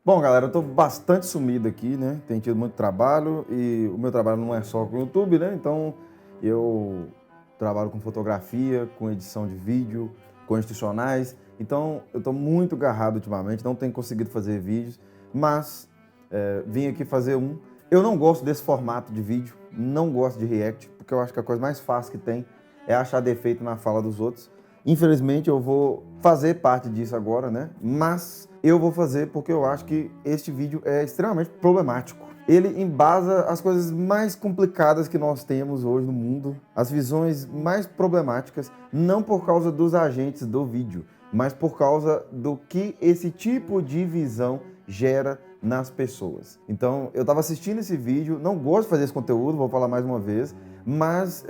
Bom, galera, eu tô bastante sumido aqui, né? Tenho tido muito trabalho e o meu trabalho não é só com o YouTube, né? Então, eu trabalho com fotografia, com edição de vídeo, com institucionais. Então, eu tô muito agarrado ultimamente, não tenho conseguido fazer vídeos, mas vim aqui fazer um. Eu não gosto desse formato de vídeo, não gosto de react, porque eu acho que a coisa mais fácil que tem é achar defeito na fala dos outros. Infelizmente, eu vou fazer parte disso agora, né? Mas eu vou fazer porque eu acho que este vídeo é extremamente problemático. Ele embasa as coisas mais complicadas que nós temos hoje no mundo, as visões mais problemáticas, não por causa dos agentes do vídeo, mas por causa do que esse tipo de visão gera nas pessoas. Então, eu estava assistindo esse vídeo, não gosto de fazer esse conteúdo, vou falar mais uma vez, mas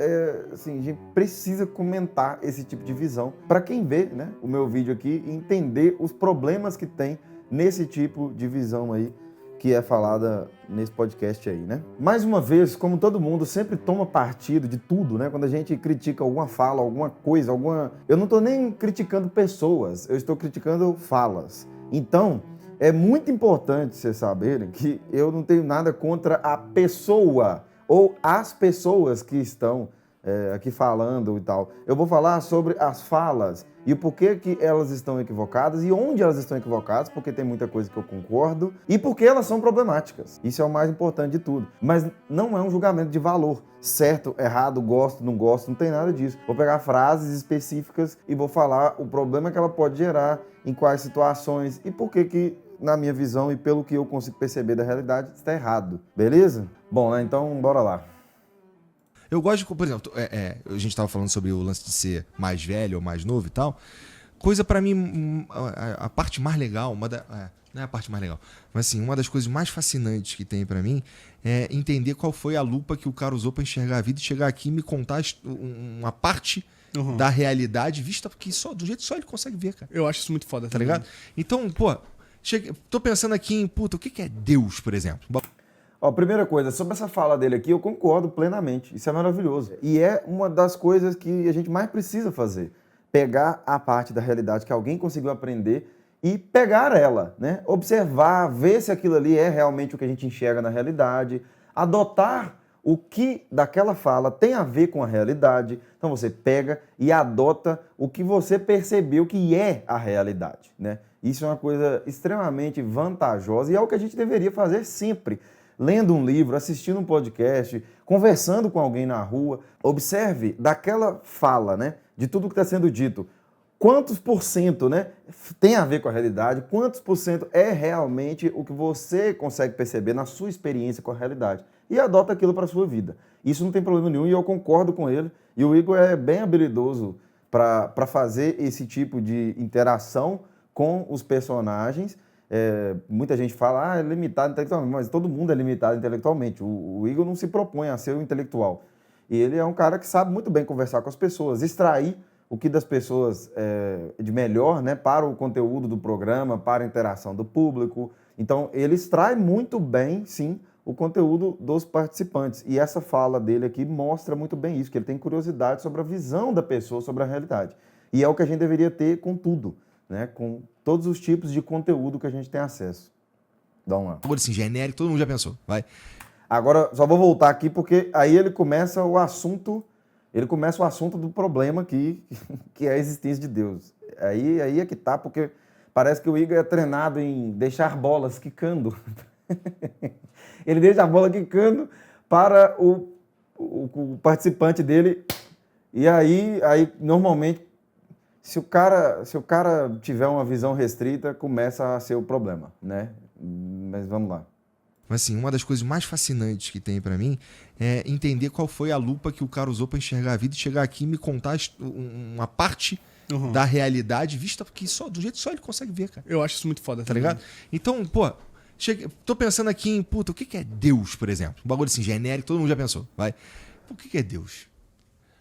assim, a gente precisa comentar esse tipo de visão para quem vê, né, o meu vídeo aqui e entender os problemas que tem nesse tipo de visão aí que é falada nesse podcast aí, né? Mais uma vez, como todo mundo sempre toma partido de tudo, né? Quando a gente critica alguma fala, alguma coisa, eu não estou nem criticando pessoas, eu estou criticando falas. Então, é muito importante vocês saberem que eu não tenho nada contra a pessoa ou as pessoas que estão aqui falando e tal. Eu vou falar sobre as falas e o porquê que elas estão equivocadas e onde elas estão equivocadas, porque tem muita coisa que eu concordo e porque elas são problemáticas. Isso é o mais importante de tudo. Mas não é um julgamento de valor. Certo, errado, gosto, não tem nada disso. Vou pegar frases específicas e vou falar o problema que ela pode gerar, em quais situações e por que na minha visão e pelo que eu consigo perceber da realidade, está errado. Beleza? Bom, né? Então, bora lá. Eu gosto de, por exemplo, a gente tava falando sobre o lance de ser mais velho ou mais novo e tal. Coisa pra mim, a parte mais legal, não é a parte mais legal, mas assim, uma das coisas mais fascinantes que tem pra mim é entender qual foi a lupa que o cara usou pra enxergar a vida e chegar aqui e me contar uma parte da realidade vista porque do jeito só ele consegue ver, cara. Eu acho isso muito foda, tá ligado? Então, pô, tô pensando aqui em, o que é Deus, por exemplo? Ó, primeira coisa, sobre essa fala dele aqui, eu concordo plenamente. Isso é maravilhoso. E é uma das coisas que a gente mais precisa fazer. Pegar a parte da realidade que alguém conseguiu aprender e pegar ela, né? Observar, ver se aquilo ali é realmente o que a gente enxerga na realidade, adotar o que daquela fala tem a ver com a realidade. Então você pega e adota o que você percebeu que é a realidade, né? Isso é uma coisa extremamente vantajosa e é o que a gente deveria fazer sempre. Lendo um livro, assistindo um podcast, conversando com alguém na rua, observe daquela fala, né, de tudo que está sendo dito, quantos por cento, né, tem a ver com a realidade, quantos por cento é realmente o que você consegue perceber na sua experiência com a realidade e adota aquilo para a sua vida. Isso não tem problema nenhum e eu concordo com ele. E o Igor é bem habilidoso para fazer esse tipo de interação com os personagens. Muita gente fala, é limitado intelectualmente, mas todo mundo é limitado intelectualmente. O Igor não se propõe a ser um intelectual. E ele é um cara que sabe muito bem conversar com as pessoas, extrair o que das pessoas de melhor, né, para o conteúdo do programa, para a interação do público. Então, ele extrai muito bem, sim, o conteúdo dos participantes. E essa fala dele aqui mostra muito bem isso, que ele tem curiosidade sobre a visão da pessoa, sobre a realidade. E é o que a gente deveria ter com tudo, né, com todos os tipos de conteúdo que a gente tem acesso. Dá um lá. Agora assim, genérico, todo mundo já pensou. Vai. Agora, só vou voltar aqui, porque aí ele começa o assunto do problema aqui, que é a existência de Deus. Aí é que tá, porque parece que o Igor é treinado em deixar bolas quicando. Ele deixa a bola quicando para o participante dele, e aí normalmente, se o cara tiver uma visão restrita, começa a ser o problema, né? Mas vamos lá. Mas assim, uma das coisas mais fascinantes que tem pra mim é entender qual foi a lupa que o cara usou pra enxergar a vida e chegar aqui e me contar uma parte da realidade vista porque do jeito só ele consegue ver, cara. Eu acho isso muito foda, tá ligado? Então, pô, tô pensando aqui em, o que é Deus, por exemplo? Um bagulho assim, genérico, todo mundo já pensou, vai. O que é Deus?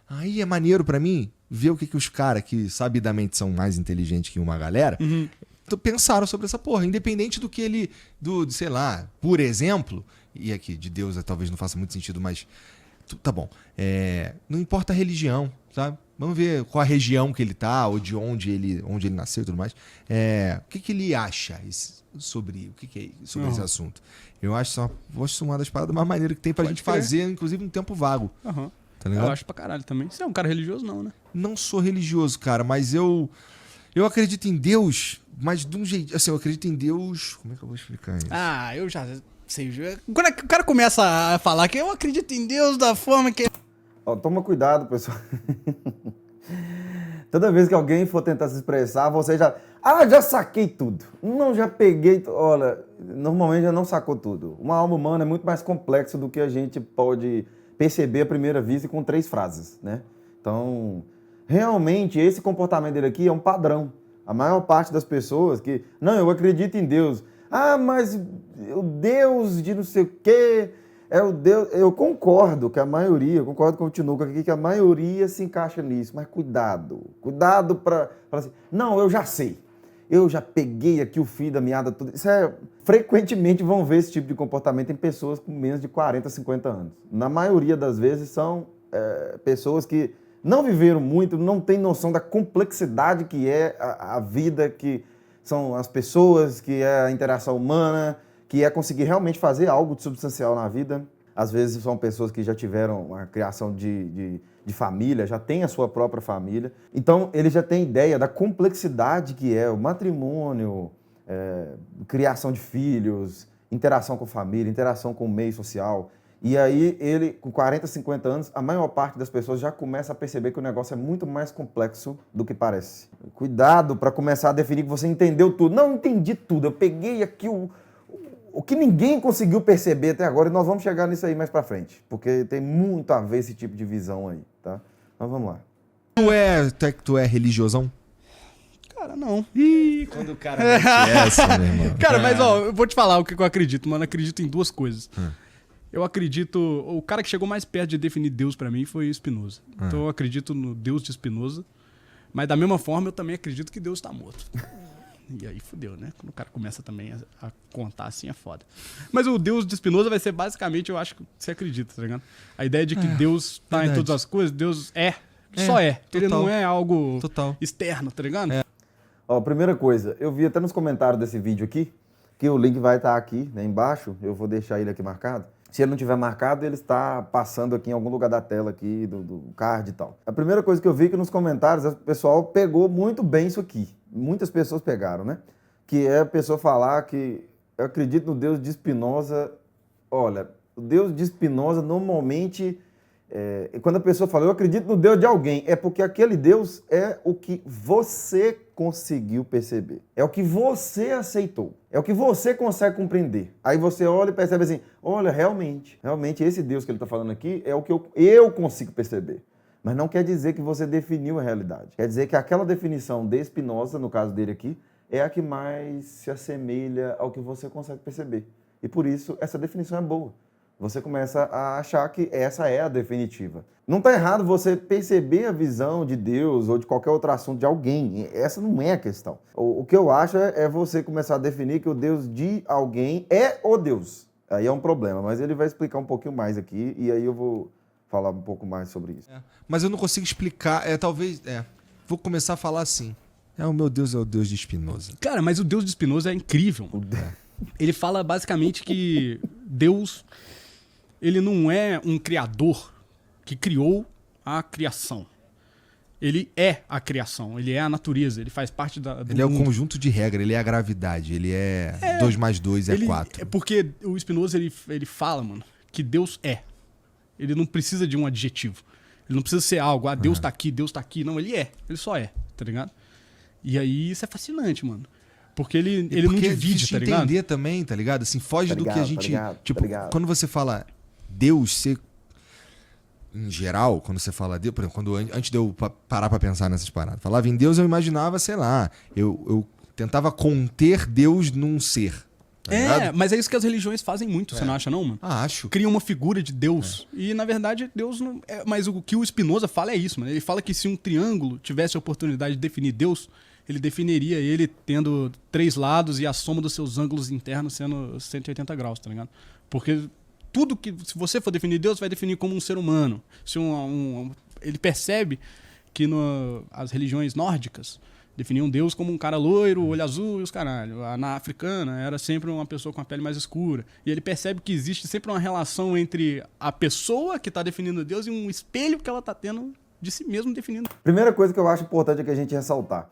Aí é maneiro pra mim ver o que os caras que sabidamente são mais inteligentes que uma galera pensaram sobre essa porra, independente do que sei lá, por exemplo, e aqui de Deus talvez não faça muito sentido, mas tá bom, não importa a religião, sabe? Vamos ver qual a região que ele tá, ou de onde ele nasceu e tudo mais. O que ele acha sobre esse assunto? Eu acho uma das paradas mais maneiras que tem pra gente fazer, inclusive no tempo vago. Aham. Tá ligado? Eu acho pra caralho também. Você é um cara religioso, não, né? Não sou religioso, cara, mas eu acredito em Deus, mas de um jeito. Assim, eu acredito em Deus. Como é que eu vou explicar isso? Ah, eu já sei. Quando o cara começa a falar que eu acredito em Deus da forma que. Ó, toma cuidado, pessoal. Toda vez que alguém for tentar se expressar, você já... já saquei tudo. Não, já peguei... Olha, normalmente já não sacou tudo. Uma alma humana é muito mais complexa do que a gente pode perceber à primeira vista e com 3 frases, né? Então, realmente, esse comportamento dele aqui é um padrão. A maior parte das pessoas que... Não, eu acredito em Deus. Mas o Deus de não sei o quê... É o Deus, eu concordo que a maioria, concordo com o Tinuca aqui, que a maioria se encaixa nisso, mas cuidado para assim, não, eu já sei, eu já peguei aqui o fio da meada, tudo. Frequentemente vão ver esse tipo de comportamento em pessoas com menos de 40, 50 anos. Na maioria das vezes são pessoas que não viveram muito, não têm noção da complexidade que é a vida, que são as pessoas, que é a interação humana, que é conseguir realmente fazer algo de substancial na vida. Às vezes são pessoas que já tiveram a criação de família, já têm a sua própria família. Então, ele já tem ideia da complexidade que é o matrimônio, criação de filhos, interação com família, interação com o meio social. E aí, ele, com 40, 50 anos, a maior parte das pessoas já começa a perceber que o negócio é muito mais complexo do que parece. Cuidado para começar a definir que você entendeu tudo. Não entendi tudo, eu peguei aqui o que ninguém conseguiu perceber até agora, e nós vamos chegar nisso aí mais pra frente, porque tem muito a ver esse tipo de visão aí, tá? Mas vamos lá. Tu é religiosão? Cara, não. Ih, quando o cara mete essa, meu irmão. Cara, mas ó, eu vou te falar o que eu acredito, mano. Eu acredito em 2 coisas. Eu acredito... O cara que chegou mais perto de definir Deus pra mim foi Spinoza. Então eu acredito no Deus de Spinoza, mas da mesma forma eu também acredito que Deus tá morto. E aí fudeu, né? Quando o cara começa também a contar assim é foda. Mas o Deus de Spinoza vai ser basicamente, eu acho que você acredita, tá ligado? A ideia de que Deus tá em todas as coisas, Deus só é. Total. Ele não é algo externo, tá ligado? Ó, primeira coisa, eu vi até nos comentários desse vídeo aqui, que o link vai estar aqui, né, embaixo, eu vou deixar ele aqui marcado. Se ele não tiver marcado, ele está passando aqui em algum lugar da tela aqui, do card e tal. A primeira coisa que eu vi é que nos comentários, o pessoal pegou muito bem isso aqui. Muitas pessoas pegaram, né? Que é a pessoa falar que eu acredito no Deus de Spinoza. Olha, o Deus de Spinoza normalmente... quando a pessoa fala, eu acredito no Deus de alguém, é porque aquele Deus é o que você conseguiu perceber. É o que você aceitou. É o que você consegue compreender. Aí você olha e percebe assim, olha, realmente esse Deus que ele está falando aqui é o que eu consigo perceber. Mas não quer dizer que você definiu a realidade. Quer dizer que aquela definição de Spinoza, no caso dele aqui, é a que mais se assemelha ao que você consegue perceber. E por isso, essa definição é boa. Você começa a achar que essa é a definitiva. Não está errado você perceber a visão de Deus ou de qualquer outro assunto de alguém. Essa não é a questão. O que eu acho é você começar a definir que o Deus de alguém é o Deus. Aí é um problema, mas ele vai explicar um pouquinho mais aqui e aí eu vou falar um pouco mais sobre isso. Mas eu não consigo explicar, vou começar a falar assim. O meu Deus é o Deus de Spinoza. Cara, mas o Deus de Spinoza é incrível. Ele fala basicamente que Deus... Ele não é um criador que criou a criação. Ele é a criação, ele é a natureza, ele faz parte do Ele mundo. É o conjunto de regras, ele é a gravidade, ele é 2 mais 2 é 4. É porque o Spinoza, ele fala, mano, que Deus é. Ele não precisa de um adjetivo. Ele não precisa ser algo, Deus tá aqui, Deus tá aqui. Não, ele é, ele só é, tá ligado? E aí isso é fascinante, mano. Porque ele não divide, tá ligado? Entender também, tá ligado? Assim, foge do que a gente... Quando você fala... Deus, em geral, quando você fala Deus, por exemplo, antes de eu parar pra pensar nessas paradas, falava em Deus, eu imaginava, sei lá, eu tentava conter Deus num ser. Tá ligado? Mas é isso que as religiões fazem muito, você não acha não, mano? Acho. Criam uma figura de Deus. E, na verdade, Deus não... Mas o que o Spinoza fala é isso, mano. Ele fala que se um triângulo tivesse a oportunidade de definir Deus, ele definiria ele tendo 3 lados e a soma dos seus ângulos internos sendo 180 graus, tá ligado? Porque... Tudo que, se você for definir Deus, vai definir como um ser humano. Se ele percebe que as religiões nórdicas definiam Deus como um cara loiro, olho azul e os caralho. Na africana era sempre uma pessoa com a pele mais escura. E ele percebe que existe sempre uma relação entre a pessoa que está definindo Deus e um espelho que ela está tendo de si mesmo definindo. Primeira coisa que eu acho importante é que a gente ressaltar.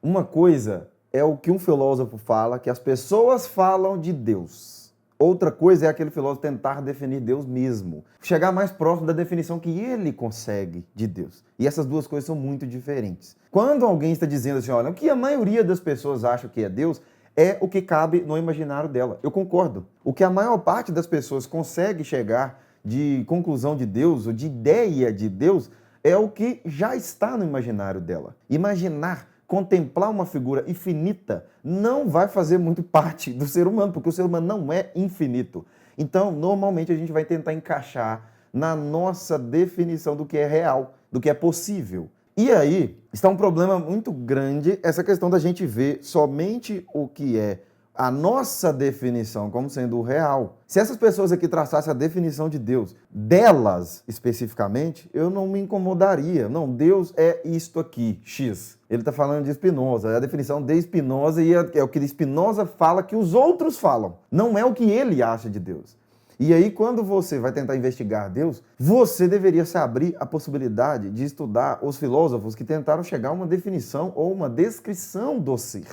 Uma coisa é o que um filósofo fala, que as pessoas falam de Deus. Outra coisa é aquele filósofo tentar definir Deus mesmo. Chegar mais próximo da definição que ele consegue de Deus. E essas duas coisas são muito diferentes. Quando alguém está dizendo assim, olha, o que a maioria das pessoas acha que é Deus, é o que cabe no imaginário dela. Eu concordo. O que a maior parte das pessoas consegue chegar de conclusão de Deus, ou de ideia de Deus, é o que já está no imaginário dela. Imaginar, contemplar uma figura infinita não vai fazer muito parte do ser humano, porque o ser humano não é infinito. Então, normalmente a gente vai tentar encaixar na nossa definição do que é real, do que é possível. E aí está um problema muito grande, essa questão da gente ver somente o que é a nossa definição como sendo o real. Se essas pessoas aqui traçassem a definição de Deus, delas especificamente, eu não me incomodaria. Não, Deus é isto aqui, X. Ele está falando de Spinoza, é a definição de Spinoza e é o que Spinoza fala que os outros falam. Não é o que ele acha de Deus. E aí, quando você vai tentar investigar Deus, você deveria se abrir à possibilidade de estudar os filósofos que tentaram chegar a uma definição ou uma descrição do ser.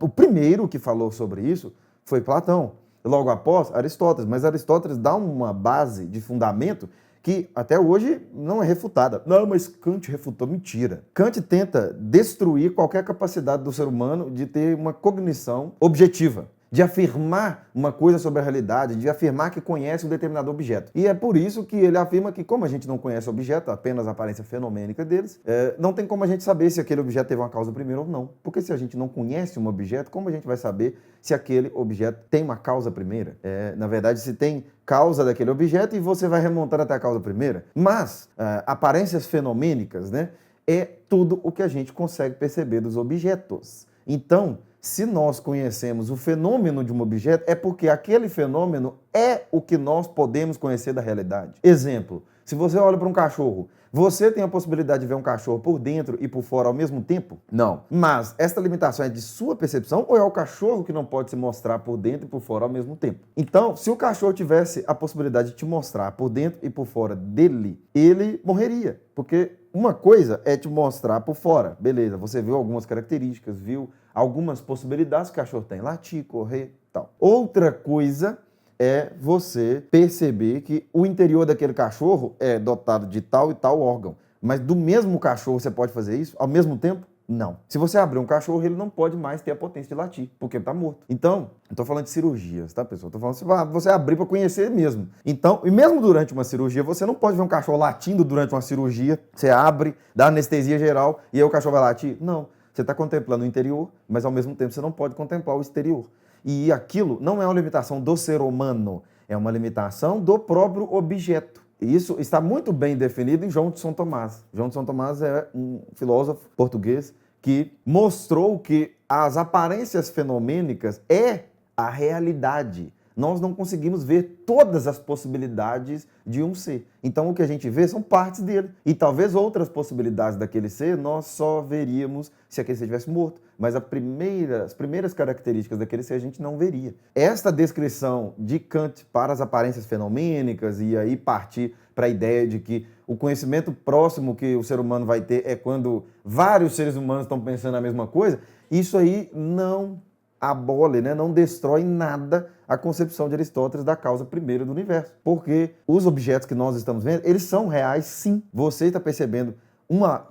O primeiro que falou sobre isso foi Platão, logo após Aristóteles. Mas Aristóteles dá uma base de fundamento que até hoje não é refutada. Não, mas Kant refutou. Mentira. Kant tenta destruir qualquer capacidade do ser humano de ter uma cognição objetiva, de afirmar uma coisa sobre a realidade, de afirmar que conhece um determinado objeto. E é por isso que ele afirma que, como a gente não conhece o objeto, apenas a aparência fenomênica deles, não tem como a gente saber se aquele objeto teve uma causa primeira ou não. Porque se a gente não conhece um objeto, como a gente vai saber se aquele objeto tem uma causa primeira? Na verdade, se tem causa daquele objeto e você vai remontando até a causa primeira. Mas aparências fenomênicas, né, é tudo o que a gente consegue perceber dos objetos. Então, se nós conhecemos o fenômeno de um objeto, é porque aquele fenômeno é o que nós podemos conhecer da realidade. Exemplo, se você olha para um cachorro, você tem a possibilidade de ver um cachorro por dentro e por fora ao mesmo tempo? Não. Mas esta limitação é de sua percepção ou é o cachorro que não pode se mostrar por dentro e por fora ao mesmo tempo? Então, se o cachorro tivesse a possibilidade de te mostrar por dentro e por fora dele, ele morreria. Porque uma coisa é te mostrar por fora. Beleza, você viu algumas características, viu algumas possibilidades que o cachorro tem, latir, correr e tal. Outra coisa é você perceber que o interior daquele cachorro é dotado de tal e tal órgão. Mas do mesmo cachorro você pode fazer isso ao mesmo tempo? Não. Se você abrir um cachorro, ele não pode mais ter a potência de latir, porque ele está morto. Então, eu estou falando de cirurgias, tá, pessoal? Estou falando de você abrir para conhecer mesmo. Então, e mesmo durante uma cirurgia, você não pode ver um cachorro latindo durante uma cirurgia. Você abre, dá anestesia geral e aí o cachorro vai latir? Não. Você está contemplando o interior, mas ao mesmo tempo você não pode contemplar o exterior. E aquilo não é uma limitação do ser humano, é uma limitação do próprio objeto. E isso está muito bem definido em João de São Tomás. João de São Tomás é um filósofo português que mostrou que as aparências fenomênicas é a realidade. Nós não conseguimos ver todas as possibilidades de um ser. Então o que a gente vê são partes dele. E talvez outras possibilidades daquele ser nós só veríamos se aquele ser estivesse morto. Mas as primeiras características daquele ser a gente não veria. Esta descrição de Kant para as aparências fenomênicas e aí partir para a ideia de que o conhecimento próximo que o ser humano vai ter é quando vários seres humanos estão pensando a mesma coisa, isso aí não abole, né? Não destrói nada a concepção de Aristóteles da causa primeira do universo. Porque os objetos que nós estamos vendo, eles são reais sim. Você está percebendo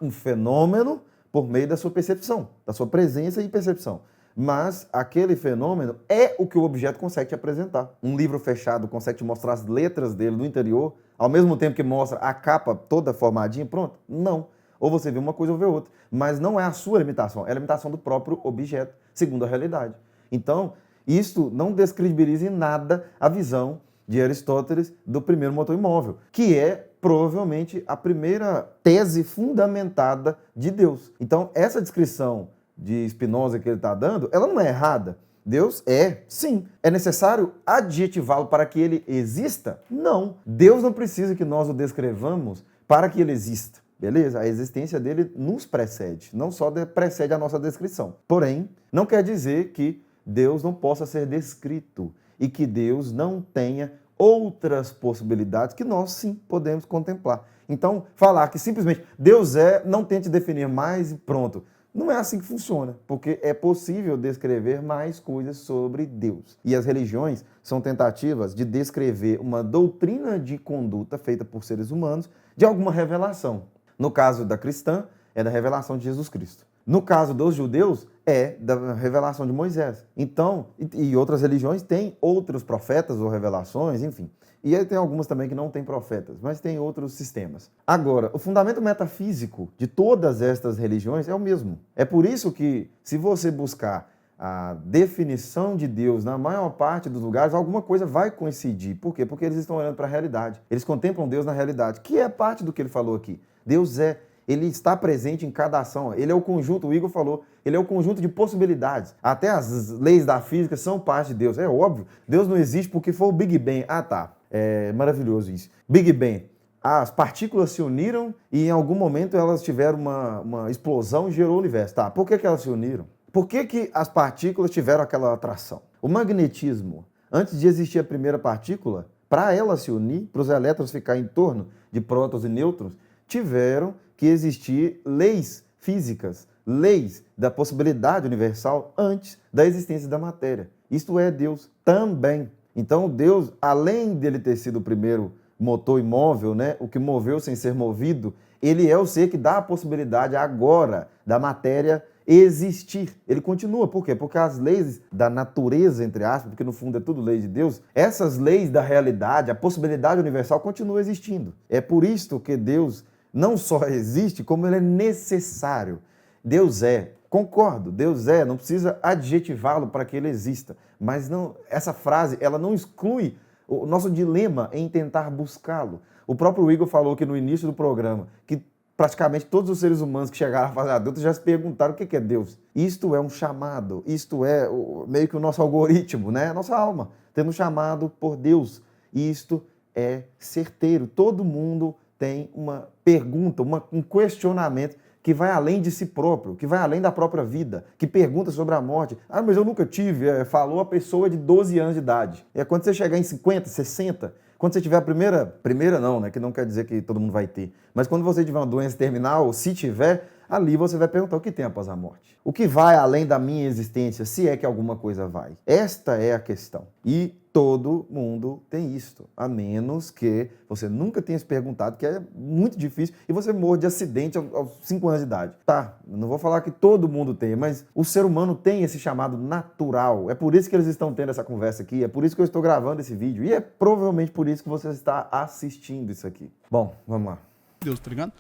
um fenômeno por meio da sua percepção, da sua presença e percepção. Mas aquele fenômeno é o que o objeto consegue te apresentar. Um livro fechado consegue te mostrar as letras dele no interior, ao mesmo tempo que mostra a capa toda formadinha, pronto? Não. Ou você vê uma coisa ou vê outra. Mas não é a sua limitação, é a limitação do próprio objeto, segundo a realidade. Então, isso não descredibiliza em nada a visão de Aristóteles do primeiro motor imóvel, que é provavelmente a primeira tese fundamentada de Deus. Então, essa descrição de Spinoza que ele está dando, ela não é errada. Deus é, sim. É necessário adjetivá-lo para que ele exista? Não. Deus não precisa que nós o descrevamos para que ele exista. Beleza? A existência dele nos precede, não só precede a nossa descrição. Porém, não quer dizer que Deus não possa ser descrito e que Deus não tenha outras possibilidades que nós sim podemos contemplar. Então, falar que simplesmente Deus é, não tente definir mais e pronto. Não é assim que funciona, porque é possível descrever mais coisas sobre Deus. E as religiões são tentativas de descrever uma doutrina de conduta feita por seres humanos de alguma revelação. No caso da cristã, é da revelação de Jesus Cristo. No caso dos judeus, é da revelação de Moisés. Então, e outras religiões têm outros profetas ou revelações, enfim. E aí tem algumas também que não têm profetas, mas tem outros sistemas. Agora, o fundamento metafísico de todas estas religiões é o mesmo. É por isso que, se você buscar a definição de Deus na maior parte dos lugares, alguma coisa vai coincidir. Por quê? Porque eles estão olhando para a realidade. Eles contemplam Deus na realidade, que é parte do que ele falou aqui. Deus ele está presente em cada ação. Ele é o conjunto, o Igor falou, ele é o conjunto de possibilidades. Até as leis da física são parte de Deus. É óbvio, Deus não existe porque foi o Big Bang. Ah, tá. É maravilhoso isso. Big Bang. As partículas se uniram e em algum momento elas tiveram uma explosão e gerou o universo. Tá, por que elas se uniram? Por que as partículas tiveram aquela atração? O magnetismo, antes de existir a primeira partícula, para ela se unir, para os elétrons ficarem em torno de prótons e nêutrons, tiveram que existir leis físicas, leis da possibilidade universal antes da existência da matéria. Isto é Deus também. Então Deus, além dele ter sido o primeiro motor imóvel, né, o que moveu sem ser movido, ele é o ser que dá a possibilidade agora da matéria existir. Ele continua. Por quê? Porque as leis da natureza, entre aspas, porque no fundo é tudo lei de Deus, essas leis da realidade, a possibilidade universal continua existindo. É por isto que Deus não só existe, como ele é necessário. Deus é. Concordo, Deus é, não precisa adjetivá-lo para que ele exista. Mas não, essa frase, ela não exclui o nosso dilema em tentar buscá-lo. O próprio Igor falou aqui no início do programa que praticamente todos os seres humanos que chegaram à fase adulta já se perguntaram o que é Deus. Isto é um chamado, isto é meio que o nosso algoritmo, né? A nossa alma, tendo chamado por Deus. E isto é certeiro. Todo mundo tem uma pergunta, um questionamento que vai além de si próprio, que vai além da própria vida, que pergunta sobre a morte. Ah, mas eu nunca tive, falou a pessoa de 12 anos de idade. É quando você chegar em 50, 60, quando você tiver a primeira não, né, que não quer dizer que todo mundo vai ter, mas quando você tiver uma doença terminal, se tiver, ali você vai perguntar o que tem após a morte. O que vai além da minha existência, se é que alguma coisa vai. Esta é a questão. E todo mundo tem isto, a menos que você nunca tenha se perguntado, que é muito difícil, e você morre de acidente aos 5 anos de idade. Tá, não vou falar que todo mundo tem, mas o ser humano tem esse chamado natural. É por isso que eles estão tendo essa conversa aqui, é por isso que eu estou gravando esse vídeo, e é provavelmente por isso que você está assistindo isso aqui. Bom, vamos lá. Deus, tá ligado?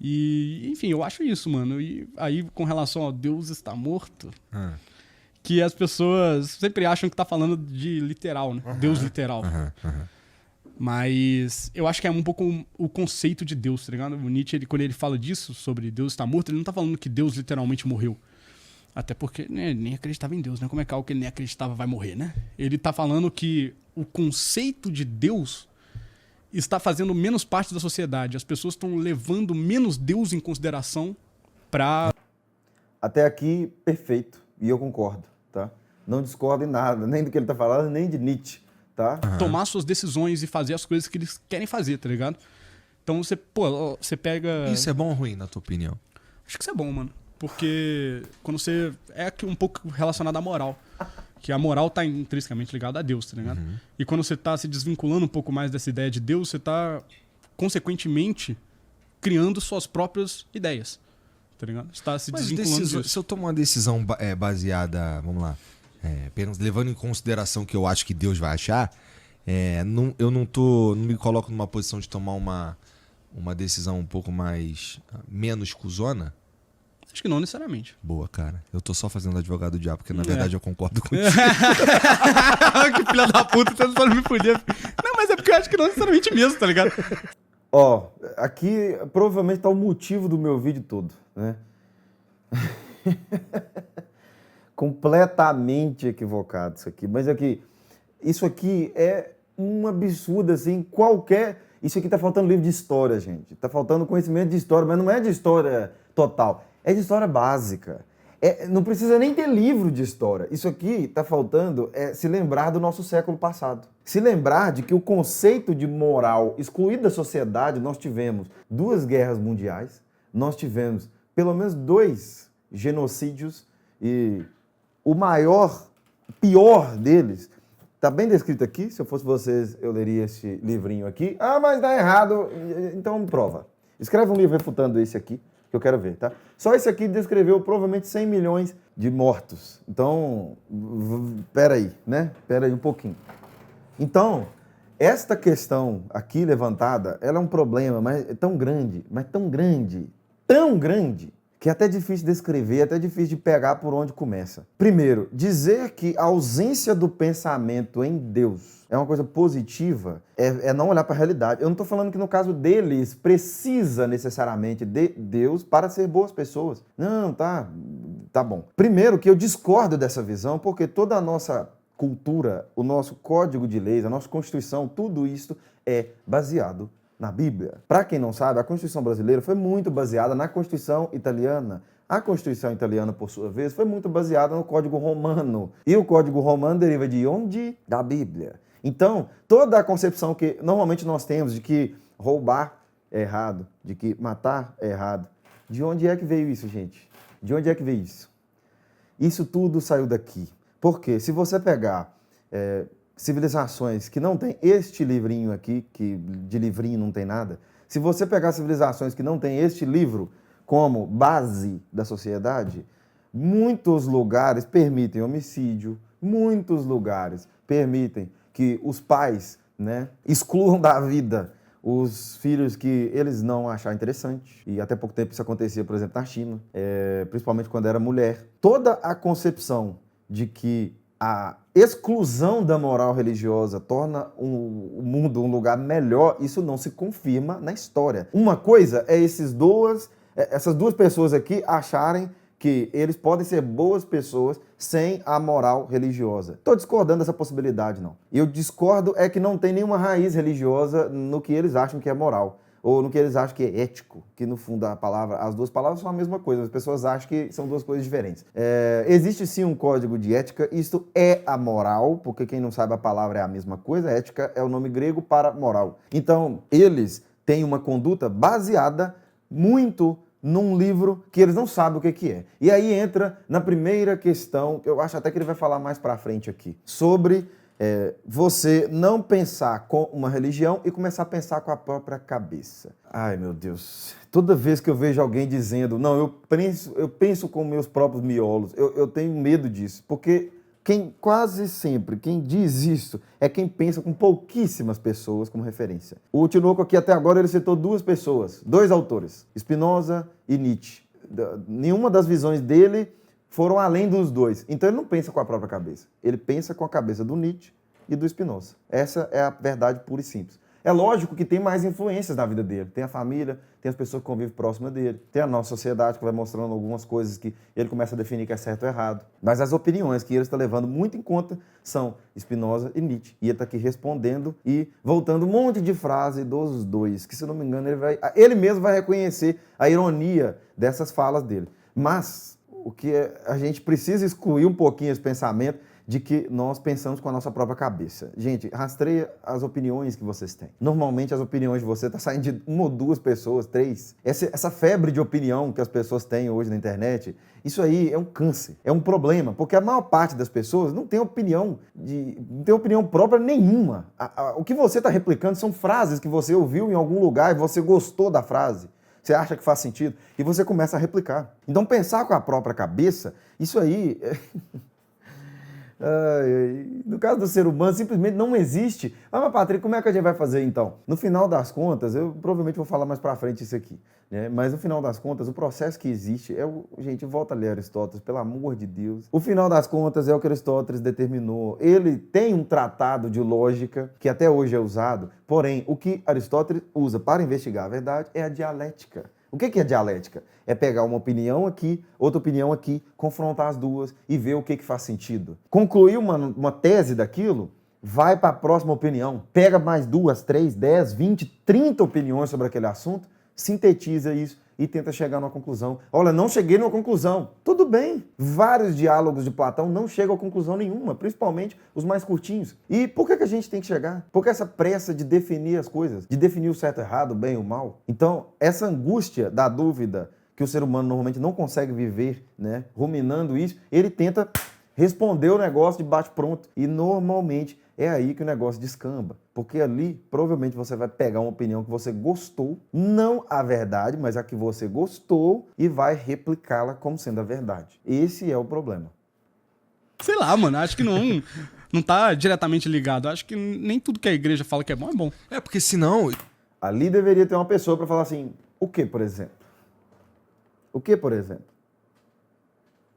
E, enfim, eu acho isso, mano. E aí, com relação ao Deus está morto, que as pessoas sempre acham que tá falando de literal, né? Deus literal. Mas eu acho que é um pouco o conceito de Deus, tá ligado? O Nietzsche, quando ele fala disso, sobre Deus está morto, ele não tá falando que Deus literalmente morreu. Até porque né, nem acreditava em Deus, né? Como é que algo que ele nem acreditava vai morrer, né? Ele tá falando que o conceito de Deus está fazendo menos parte da sociedade. As pessoas estão levando menos Deus em consideração pra... Até aqui, perfeito. E eu concordo, tá? Não discordo em nada, nem do que ele tá falando, nem de Nietzsche, tá? Tomar suas decisões e fazer as coisas que eles querem fazer, tá ligado? Então você pega... Isso é bom ou ruim, na tua opinião? Acho que isso é bom, mano. Porque quando você... É aqui um pouco relacionado à moral. Que a moral tá intrinsecamente ligada a Deus, tá ligado? E quando você tá se desvinculando um pouco mais dessa ideia de Deus, você tá, consequentemente, criando suas próprias ideias, tá ligado? Você tá se desvinculando disso. Se eu tomo uma decisão baseada, vamos lá, apenas levando em consideração que eu acho que Deus vai achar, eu não me coloco numa posição de tomar uma decisão um pouco menos cuzona. Acho que não necessariamente. Boa, cara. Eu tô só fazendo advogado do diabo, porque na verdade eu concordo com isso. Que filha da puta, tentando me fuder. Não, mas é porque eu acho que não necessariamente mesmo, tá ligado? Ó, aqui provavelmente tá o motivo do meu vídeo todo, né? Completamente equivocado isso aqui. Mas aqui, isso aqui é um absurdo, assim, qualquer... Isso aqui tá faltando livro de história, gente. Tá faltando conhecimento de história, mas não é de história total, é de história básica. Não precisa nem ter livro de história. Isso aqui tá faltando se lembrar do nosso século passado. Se lembrar de que o conceito de moral excluído da sociedade, nós tivemos 2 guerras mundiais, nós tivemos pelo menos 2 genocídios e o pior deles, tá bem descrito aqui. Se eu fosse vocês, eu leria esse livrinho aqui. Ah, mas dá errado. Então prova. Escreve um livro refutando esse aqui, que eu quero ver, tá? Só esse aqui descreveu provavelmente 100 milhões de mortos. Então, peraí, né? Peraí um pouquinho. Então, esta questão aqui levantada, ela é um problema, mas é tão grande, tão grande, que é até difícil de descrever, é até difícil de pegar por onde começa. Primeiro, dizer que a ausência do pensamento em Deus é uma coisa positiva é não olhar para a realidade. Eu não estou falando que no caso deles precisa necessariamente de Deus para ser boas pessoas. Não, tá bom. Primeiro que eu discordo dessa visão, porque toda a nossa cultura, o nosso código de leis, a nossa Constituição, tudo isso é baseado na Bíblia. Para quem não sabe, a Constituição brasileira foi muito baseada na Constituição italiana. A Constituição italiana, por sua vez, foi muito baseada no Código Romano. E o Código Romano deriva de onde? Da Bíblia. Então, toda a concepção que normalmente nós temos de que roubar é errado, de que matar é errado, de onde é que veio isso, gente? De onde é que veio isso? Isso tudo saiu daqui. Porque se você pegar civilizações que não tem este livrinho aqui, que de livrinho não tem nada, se você pegar civilizações que não tem este livro como base da sociedade, muitos lugares permitem homicídio, muitos lugares permitem que os pais, né, excluam da vida os filhos que eles não acharem interessante. E até pouco tempo isso acontecia, por exemplo, na China, principalmente quando era mulher. Toda a concepção de que a exclusão da moral religiosa torna o mundo um lugar melhor, isso não se confirma na história. Uma coisa é essas duas pessoas aqui acharem que eles podem ser boas pessoas sem a moral religiosa. Estou discordando dessa possibilidade, não. Eu discordo é que não tem nenhuma raiz religiosa no que eles acham que é moral, ou no que eles acham que é ético, que no fundo as duas palavras são a mesma coisa, as pessoas acham que são duas coisas diferentes. Existe sim um código de ética, isto é a moral, porque quem não sabe a palavra é a mesma coisa, ética é o nome grego para moral. Então, eles têm uma conduta baseada muito num livro que eles não sabem o que é. E aí entra na primeira questão, eu acho até que ele vai falar mais pra frente aqui, sobre você não pensar com uma religião e começar a pensar com a própria cabeça. Ai, meu Deus. Toda vez que eu vejo alguém dizendo, não, eu penso com meus próprios miolos, eu tenho medo disso, porque quase sempre quem diz isso é quem pensa com pouquíssimas pessoas como referência. O Tinoco aqui até agora ele citou 2 pessoas, 2 autores, Spinoza e Nietzsche. Nenhuma das visões dele foram além dos 2. Então ele não pensa com a própria cabeça. Ele pensa com a cabeça do Nietzsche e do Spinoza. Essa é a verdade pura e simples. É lógico que tem mais influências na vida dele. Tem a família, tem as pessoas que convivem próximas dele, tem a nossa sociedade que vai mostrando algumas coisas que ele começa a definir que é certo ou errado. Mas as opiniões que ele está levando muito em conta são Spinoza e Nietzsche. E ele está aqui respondendo e voltando um monte de frase dos 2, que se não me engano ele mesmo vai reconhecer a ironia dessas falas dele. Mas o que a gente precisa excluir um pouquinho esse pensamento de que nós pensamos com a nossa própria cabeça. Gente, rastreia as opiniões que vocês têm. Normalmente as opiniões de você estão saindo de 1 ou 2 pessoas, 3. Essa febre de opinião que as pessoas têm hoje na internet, isso aí é um câncer, é um problema, porque a maior parte das pessoas não tem opinião própria nenhuma. O que você está replicando são frases que você ouviu em algum lugar e você gostou da frase. Você acha que faz sentido e você começa a replicar. Então pensar com a própria cabeça, isso aí... No caso do ser humano, simplesmente não existe. Mas, Patrick, como é que a gente vai fazer então? No final das contas, eu provavelmente vou falar mais pra frente isso aqui, né? Mas no final das contas, o processo que existe gente, volta a ler Aristóteles, pelo amor de Deus. O final das contas é o que Aristóteles determinou. Ele tem um tratado de lógica que até hoje é usado, porém, o que Aristóteles usa para investigar a verdade é a dialética. O que é dialética? É pegar uma opinião aqui, outra opinião aqui, confrontar as duas e ver o que faz sentido. Concluir uma tese daquilo vai para a próxima opinião, pega mais 2, 3, 10, 20, 30 opiniões sobre aquele assunto, sintetiza isso e tenta chegar numa conclusão. Olha, não cheguei numa conclusão. Tudo bem. Vários diálogos de Platão não chegam a conclusão nenhuma, principalmente os mais curtinhos. E por que a gente tem que chegar? Por que essa pressa de definir as coisas? De definir o certo e errado, o bem e o mal? Então, essa angústia da dúvida que o ser humano normalmente não consegue viver, né, ruminando isso, ele tenta responder o negócio de bate-pronto. E normalmente é aí que o negócio descamba. Porque ali, provavelmente, você vai pegar uma opinião que você gostou, não a verdade, mas a que você gostou, e vai replicá-la como sendo a verdade. Esse é o problema. Sei lá, mano, acho que não tá diretamente ligado. Acho que nem tudo que a igreja fala que é bom é bom. É, porque senão... Ali deveria ter uma pessoa para falar assim, o que, por exemplo? O que, por exemplo?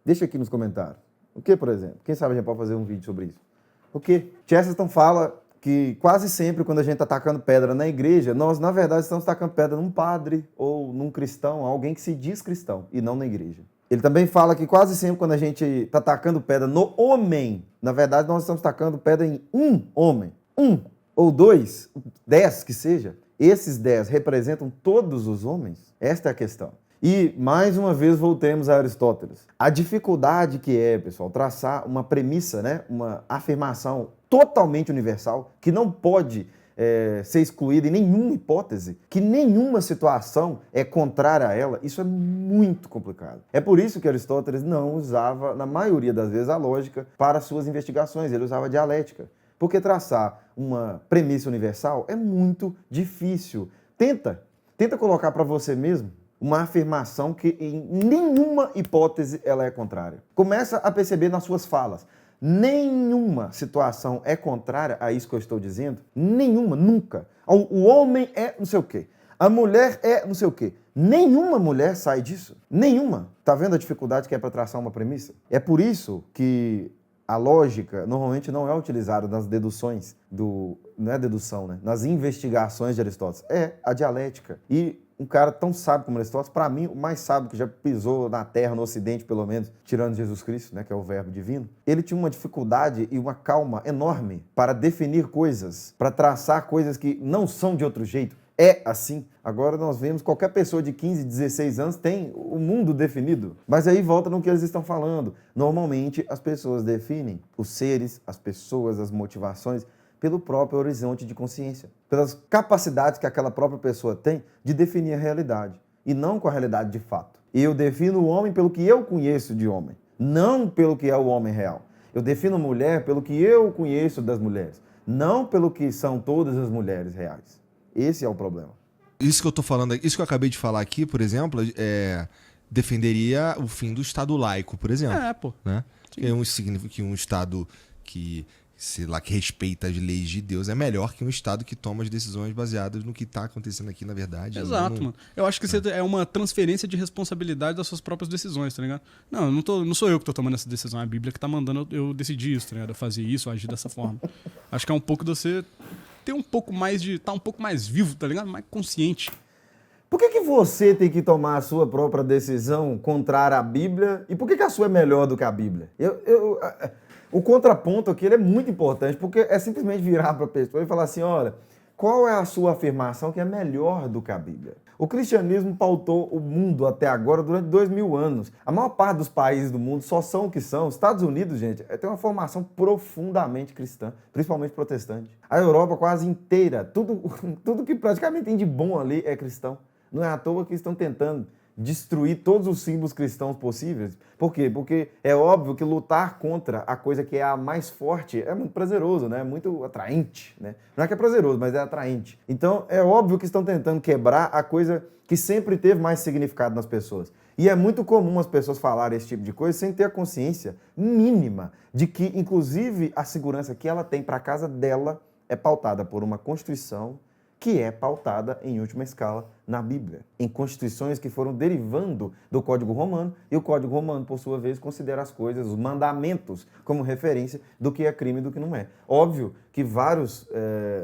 Deixa aqui nos comentários. O que, por exemplo? Quem sabe a gente pode fazer um vídeo sobre isso. O que? Chesterton fala que quase sempre quando a gente está tacando pedra na igreja, nós, na verdade, estamos tacando pedra num padre ou num cristão, alguém que se diz cristão, e não na igreja. Ele também fala que quase sempre quando a gente está tacando pedra no homem, na verdade, nós estamos tacando pedra em um homem. 1 ou 2, 10 que seja. Esses 10 representam todos os homens? Esta é a questão. E, mais uma vez, voltemos a Aristóteles. A dificuldade que é, pessoal, traçar uma premissa, né, uma afirmação totalmente universal, que não pode ser excluída em nenhuma hipótese, que nenhuma situação é contrária a ela, isso é muito complicado. É por isso que Aristóteles não usava, na maioria das vezes, a lógica para suas investigações, ele usava a dialética. Porque traçar uma premissa universal é muito difícil. Tenta colocar para você mesmo uma afirmação que em nenhuma hipótese ela é contrária. Começa a perceber nas suas falas. Nenhuma situação é contrária a isso que eu estou dizendo. Nenhuma, nunca. O homem é não sei o quê. A mulher é não sei o quê. Nenhuma mulher sai disso. Nenhuma. Tá vendo a dificuldade que é para traçar uma premissa? É por isso que a lógica normalmente não é utilizada nas deduções não é dedução, né? Nas investigações de Aristóteles. É a dialética. E um cara tão sábio como Aristóteles, para mim, o mais sábio que já pisou na Terra, no Ocidente, pelo menos, tirando Jesus Cristo, né, que é o verbo divino, ele tinha uma dificuldade e uma calma enorme para definir coisas, para traçar coisas que não são de outro jeito. É assim. Agora nós vemos qualquer pessoa de 15, 16 anos tem o mundo definido. Mas aí volta no que eles estão falando. Normalmente as pessoas definem os seres, as pessoas, as motivações pelo próprio horizonte de consciência, pelas capacidades que aquela própria pessoa tem de definir a realidade, e não com a realidade de fato. Eu defino o homem pelo que eu conheço de homem, não pelo que é o homem real. Eu defino a mulher pelo que eu conheço das mulheres, não pelo que são todas as mulheres reais. Esse é o problema. Isso que eu tô falando, isso que eu acabei de falar aqui, por exemplo, defenderia o fim do Estado laico, por exemplo. Pô. Né? Significa que um Estado que, sei lá, que respeita as leis de Deus é melhor que um Estado que toma as decisões baseadas no que está acontecendo aqui na verdade. Exato, mano. Eu acho que isso é uma transferência de responsabilidade das suas próprias decisões, tá ligado? Não sou eu que tô tomando essa decisão, é a Bíblia que tá mandando eu decidir isso, tá ligado? Eu fazer isso, eu agir dessa forma. Acho que é um pouco de você ter um pouco mais de... tá um pouco mais vivo, tá ligado? Mais consciente. Por que você tem que tomar a sua própria decisão contrária à Bíblia? E por que a sua é melhor do que a Bíblia? O contraponto aqui ele é muito importante, porque é simplesmente virar para a pessoa e falar assim, olha, qual é a sua afirmação que é melhor do que a Bíblia? O cristianismo pautou o mundo até agora durante 2000 anos. A maior parte dos países do mundo só são o que são. Os Estados Unidos, gente, tem uma formação profundamente cristã, principalmente protestante. A Europa quase inteira, tudo que praticamente tem de bom ali é cristão. Não é à toa que estão tentando destruir todos os símbolos cristãos possíveis. Por quê? Porque é óbvio que lutar contra a coisa que é a mais forte é muito prazeroso, né? É muito atraente, né? Não é que é prazeroso, mas é atraente. Então, é óbvio que estão tentando quebrar a coisa que sempre teve mais significado nas pessoas. E é muito comum as pessoas falarem esse tipo de coisa sem ter a consciência mínima de que, inclusive, a segurança que ela tem para a casa dela é pautada por uma Constituição que é pautada, em última escala, na Bíblia, em constituições que foram derivando do Código Romano, e o Código Romano, por sua vez, considera as coisas, os mandamentos, como referência do que é crime e do que não é. Óbvio que vários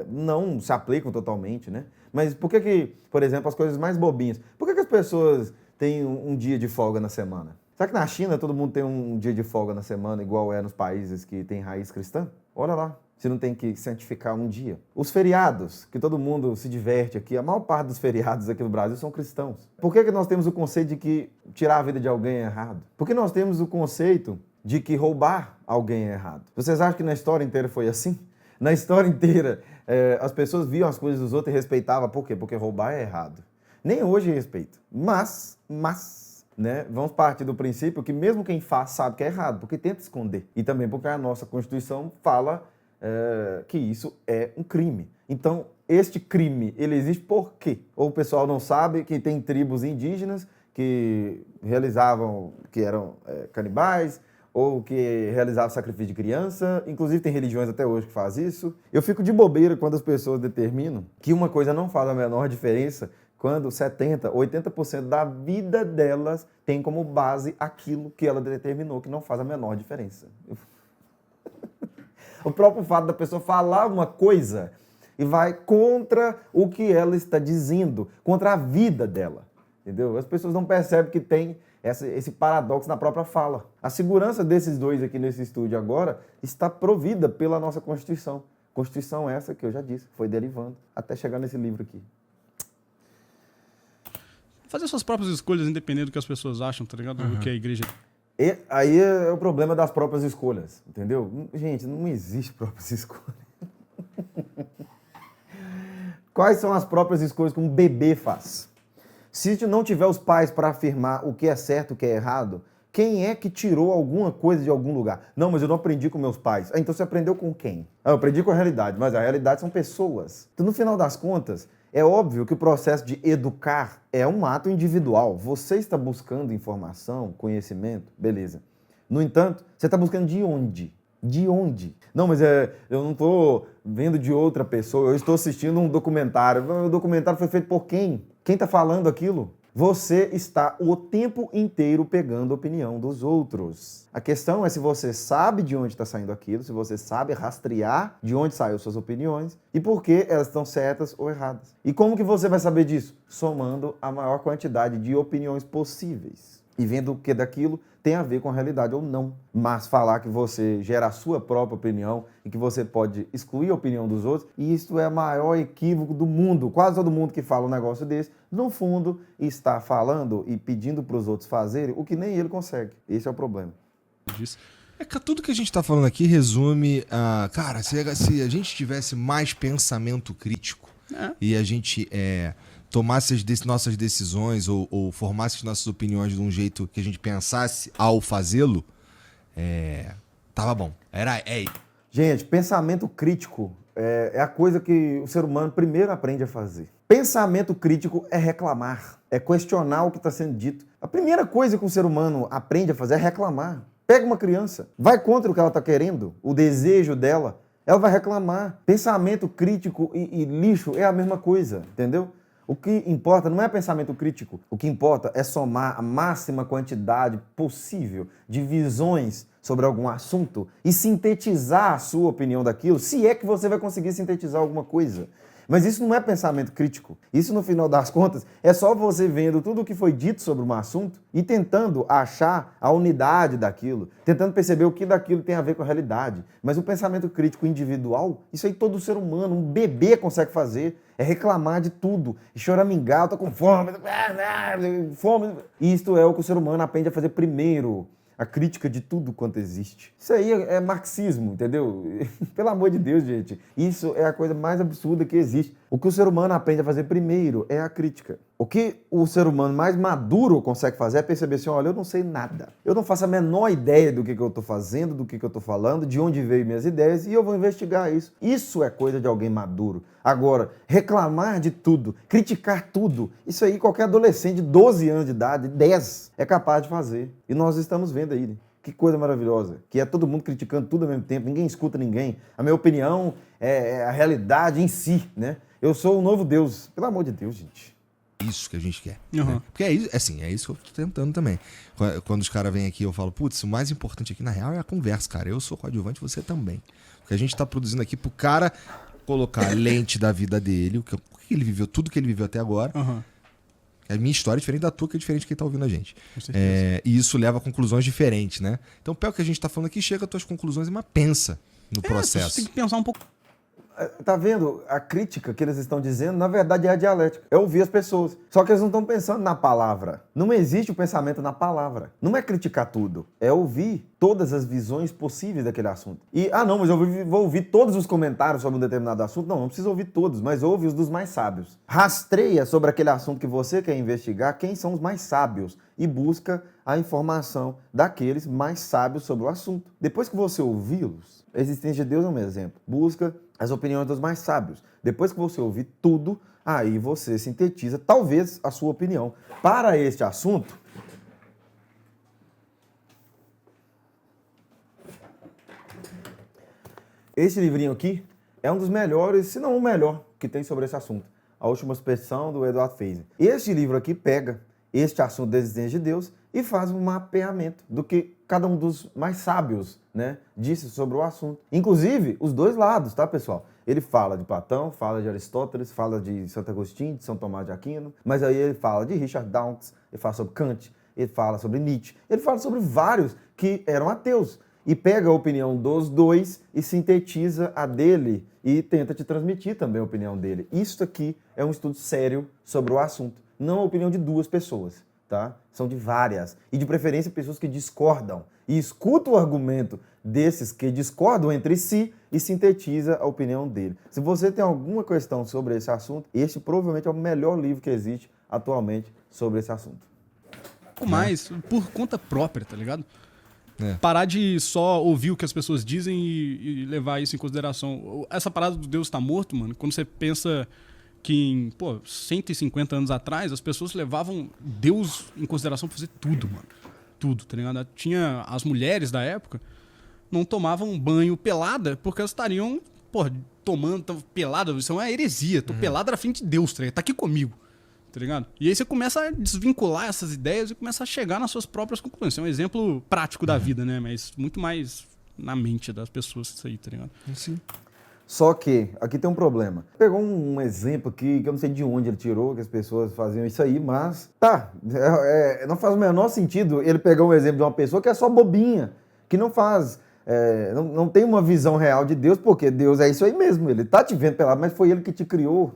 não se aplicam totalmente, né? Mas por que, por exemplo, as coisas mais bobinhas, por que as pessoas têm um dia de folga na semana? Será que na China todo mundo tem um dia de folga na semana, igual é nos países que têm raiz cristã? Olha lá. se não tem que santificar um dia? Os feriados, que todo mundo se diverte aqui, a maior parte dos feriados aqui no Brasil são cristãos. Por que nós temos o conceito de que tirar a vida de alguém é errado? Por que nós temos o conceito de que roubar alguém é errado? Vocês acham que na história inteira foi assim? Na história inteira, as pessoas viam as coisas dos outros e respeitavam. Por quê? Porque roubar é errado. Nem hoje respeito. Mas, né, vamos partir do princípio que mesmo quem faz sabe que é errado, porque tenta esconder. E também porque a nossa Constituição fala que isso é um crime. Então, este crime, ele existe por quê? Ou o pessoal não sabe que tem tribos indígenas que realizavam, que eram canibais, ou que realizavam sacrifício de criança. Inclusive tem religiões até hoje que fazem isso. Eu fico de bobeira quando as pessoas determinam que uma coisa não faz a menor diferença quando 70%, 80% da vida delas tem como base aquilo que ela determinou, que não faz a menor diferença. O próprio fato da pessoa falar uma coisa e vai contra o que ela está dizendo, contra a vida dela. Entendeu? As pessoas não percebem que tem esse paradoxo na própria fala. A segurança desses dois aqui nesse estúdio agora está provida pela nossa Constituição. Constituição essa que eu já disse, foi derivando até chegar nesse livro aqui. Fazer suas próprias escolhas, independente do que as pessoas acham, tá ligado? Do que a igreja... E aí é o problema das próprias escolhas, entendeu? Gente, não existe próprias escolhas. Quais são as próprias escolhas que um bebê faz? Se não tiver os pais para afirmar o que é certo e o que é errado, quem é que tirou alguma coisa de algum lugar? Não, mas eu não aprendi com meus pais. Então você aprendeu com quem? Eu aprendi com a realidade, mas a realidade são pessoas. Então, no final das contas, é óbvio que o processo de educar é um ato individual. Você está buscando informação, conhecimento, beleza. No entanto, você está buscando de onde? De onde? Não, mas eu não estou vendo de outra pessoa, eu estou assistindo um documentário. O documentário foi feito por quem? Quem está falando aquilo? Você está o tempo inteiro pegando a opinião dos outros. A questão é se você sabe de onde está saindo aquilo, se você sabe rastrear de onde saíram suas opiniões e por que elas estão certas ou erradas. E como que você vai saber disso? Somando a maior quantidade de opiniões possíveis e vendo o que daquilo tem a ver com a realidade ou não. Mas falar que você gera a sua própria opinião e que você pode excluir a opinião dos outros, e isso é o maior equívoco do mundo. Quase todo mundo que fala um negócio desse, no fundo, está falando e pedindo para os outros fazerem o que nem ele consegue. Esse é o problema. Tudo que a gente está falando aqui resume a... Cara, se a gente tivesse mais pensamento crítico e a gente... tomasse nossas decisões ou formasse as nossas opiniões de um jeito que a gente pensasse ao fazê-lo, tava bom. Gente, pensamento crítico é a coisa que o ser humano primeiro aprende a fazer. Pensamento crítico é reclamar, é questionar o que está sendo dito. A primeira coisa que o ser humano aprende a fazer é reclamar. Pega uma criança, vai contra o que ela está querendo, o desejo dela, ela vai reclamar. Pensamento crítico e lixo é a mesma coisa, entendeu? O que importa não é pensamento crítico. O que importa é somar a máxima quantidade possível de visões sobre algum assunto e sintetizar a sua opinião daquilo, se é que você vai conseguir sintetizar alguma coisa. Mas isso não é pensamento crítico. Isso, no final das contas, é só você vendo tudo o que foi dito sobre um assunto e tentando achar a unidade daquilo, tentando perceber o que daquilo tem a ver com a realidade. Mas o pensamento crítico individual, isso aí todo ser humano, um bebê consegue fazer. É reclamar de tudo, choramingar, eu tô com fome, fome. E isto é o que o ser humano aprende a fazer primeiro. A crítica de tudo quanto existe. Isso aí é marxismo, entendeu? Pelo amor de Deus, gente. Isso é a coisa mais absurda que existe. O que o ser humano aprende a fazer primeiro é a crítica. O que o ser humano mais maduro consegue fazer é perceber assim, olha, eu não sei nada. Eu não faço a menor ideia do que eu estou fazendo, do que eu estou falando, de onde veio minhas ideias, e eu vou investigar isso. Isso é coisa de alguém maduro. Agora, reclamar de tudo, criticar tudo, isso aí qualquer adolescente de 12 anos de idade, 10, é capaz de fazer. E nós estamos vendo aí, né? Que coisa maravilhosa, que é todo mundo criticando tudo ao mesmo tempo, ninguém escuta ninguém. A minha opinião é a realidade em si, né? Eu sou o novo Deus. Pelo amor de Deus, gente. Isso que a gente quer. Né? Porque é isso que eu tô tentando também. Quando os caras vêm aqui, eu falo, putz, o mais importante aqui na real é a conversa, cara. Eu sou coadjuvante, você também. O que a gente tá produzindo aqui pro cara colocar a lente da vida dele, o que ele viveu, tudo que ele viveu até agora. A minha história é diferente da tua, que é diferente de quem tá ouvindo a gente. E isso leva a conclusões diferentes, né? Então pega o que a gente tá falando aqui, chega às tuas conclusões, mas pensa. no processo. Você tem que pensar um pouco. Tá vendo? A crítica que eles estão dizendo, na verdade, é a dialética. É ouvir as pessoas. Só que eles não estão pensando na palavra. Não existe o pensamento na palavra. Não é criticar tudo. É ouvir todas as visões possíveis daquele assunto. E, não, mas eu vou ouvir todos os comentários sobre um determinado assunto. Não precisa ouvir todos, mas ouve os dos mais sábios. Rastreia sobre aquele assunto que você quer investigar quem são os mais sábios e busca a informação daqueles mais sábios sobre o assunto. Depois que você ouvi-los, a existência de Deus é um exemplo. Busca as opiniões dos mais sábios. Depois que você ouvir tudo, aí você sintetiza, talvez, a sua opinião. Para este assunto, esse livrinho aqui é um dos melhores, se não o melhor, que tem sobre esse assunto. A Última Superstição, do Edward Feser. Este livro aqui pega este assunto da existência de Deus e faz um mapeamento do que cada um dos mais sábios, né, disse sobre o assunto. Inclusive, os dois lados, tá, pessoal? Ele fala de Platão, fala de Aristóteles, fala de Santo Agostinho, de São Tomás de Aquino, mas aí ele fala de Richard Dawkins, ele fala sobre Kant, ele fala sobre Nietzsche, ele fala sobre vários que eram ateus. E pega a opinião dos dois e sintetiza a dele e tenta te transmitir também a opinião dele. Isso aqui é um estudo sério sobre o assunto. Não a opinião de duas pessoas, tá? São de várias. E de preferência pessoas que discordam. E escuta o argumento desses que discordam entre si e sintetiza a opinião dele. Se você tem alguma questão sobre esse assunto, este provavelmente é o melhor livro que existe atualmente sobre esse assunto. Mais por conta própria, tá ligado? Parar de só ouvir o que as pessoas dizem e levar isso em consideração. Essa parada do Deus tá morto, mano, quando você pensa que em, 150 anos atrás, as pessoas levavam Deus em consideração pra fazer tudo, mano. Tudo, tá ligado? Tinha as mulheres da época não tomavam banho pelada porque elas estariam, tomando pelada. Isso é uma heresia. Tô pelada na frente de Deus, tá ligado? Tá aqui comigo. Tá ligado? E aí você começa a desvincular essas ideias e começa a chegar nas suas próprias conclusões. É um exemplo prático da vida, né? Mas muito mais na mente das pessoas isso aí, tá ligado? Sim. Só que aqui tem um problema. Pegou um exemplo aqui, que eu não sei de onde ele tirou, que as pessoas faziam isso aí, mas não faz o menor sentido ele pegar um exemplo de uma pessoa que é só bobinha, que não faz... não tem uma visão real de Deus, porque Deus é isso aí mesmo. Ele tá te vendo pelado, mas foi ele que te criou.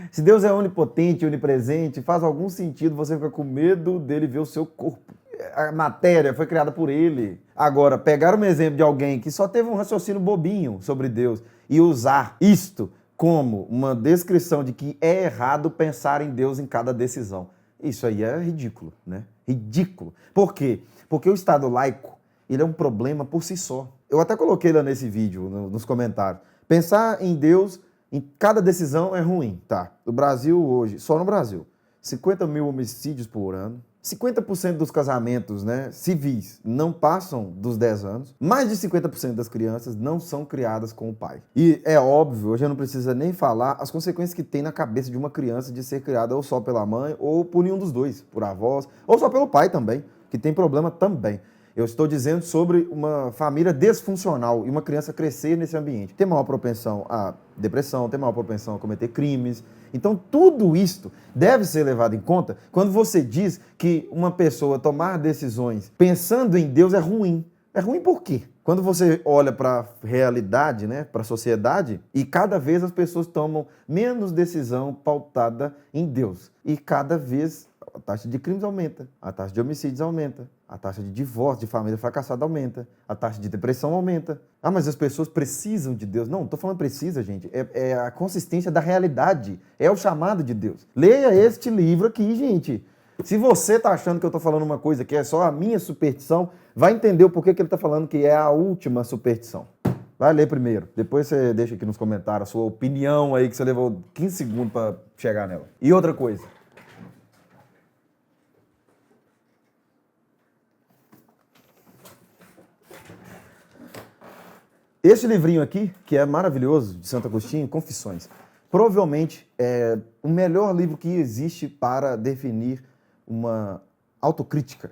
Se Deus é onipotente, onipresente, faz algum sentido você ficar com medo dele ver o seu corpo. A matéria foi criada por ele. Agora, pegar um exemplo de alguém que só teve um raciocínio bobinho sobre Deus e usar isto como uma descrição de que é errado pensar em Deus em cada decisão. Isso aí é ridículo, né? Ridículo. Por quê? Porque o Estado laico, ele é um problema por si só. Eu até coloquei lá nesse vídeo, nos comentários. Pensar em Deus em cada decisão é ruim, tá? O Brasil hoje, só no Brasil, 50 mil homicídios por ano, 50% dos casamentos, né, civis não passam dos 10 anos, mais de 50% das crianças não são criadas com o pai. E é óbvio, hoje eu não precisa nem falar as consequências que tem na cabeça de uma criança de ser criada ou só pela mãe ou por nenhum dos dois, por avós, ou só pelo pai também, que tem problema também. Eu estou dizendo sobre uma família disfuncional e uma criança crescer nesse ambiente. Tem maior propensão à depressão, tem maior propensão a cometer crimes. Então, tudo isto deve ser levado em conta quando você diz que uma pessoa tomar decisões pensando em Deus é ruim. É ruim por quê? Quando você olha para a realidade, né, para a sociedade, e cada vez as pessoas tomam menos decisão pautada em Deus. E cada vez a taxa de crimes aumenta, a taxa de homicídios aumenta, a taxa de divórcio, de família fracassada aumenta, a taxa de depressão aumenta. Ah, mas as pessoas precisam de Deus. Não, estou falando precisa, gente. É a consistência da realidade. É o chamado de Deus. Leia este livro aqui, gente. Se você está achando que eu estou falando uma coisa que é só a minha superstição, vai entender o porquê que ele está falando que é a última superstição. Vai ler primeiro. Depois você deixa aqui nos comentários a sua opinião aí, que você levou 15 segundos para chegar nela. E outra coisa. Esse livrinho aqui, que é maravilhoso, de Santo Agostinho, Confissões, provavelmente é o melhor livro que existe para definir uma autocrítica,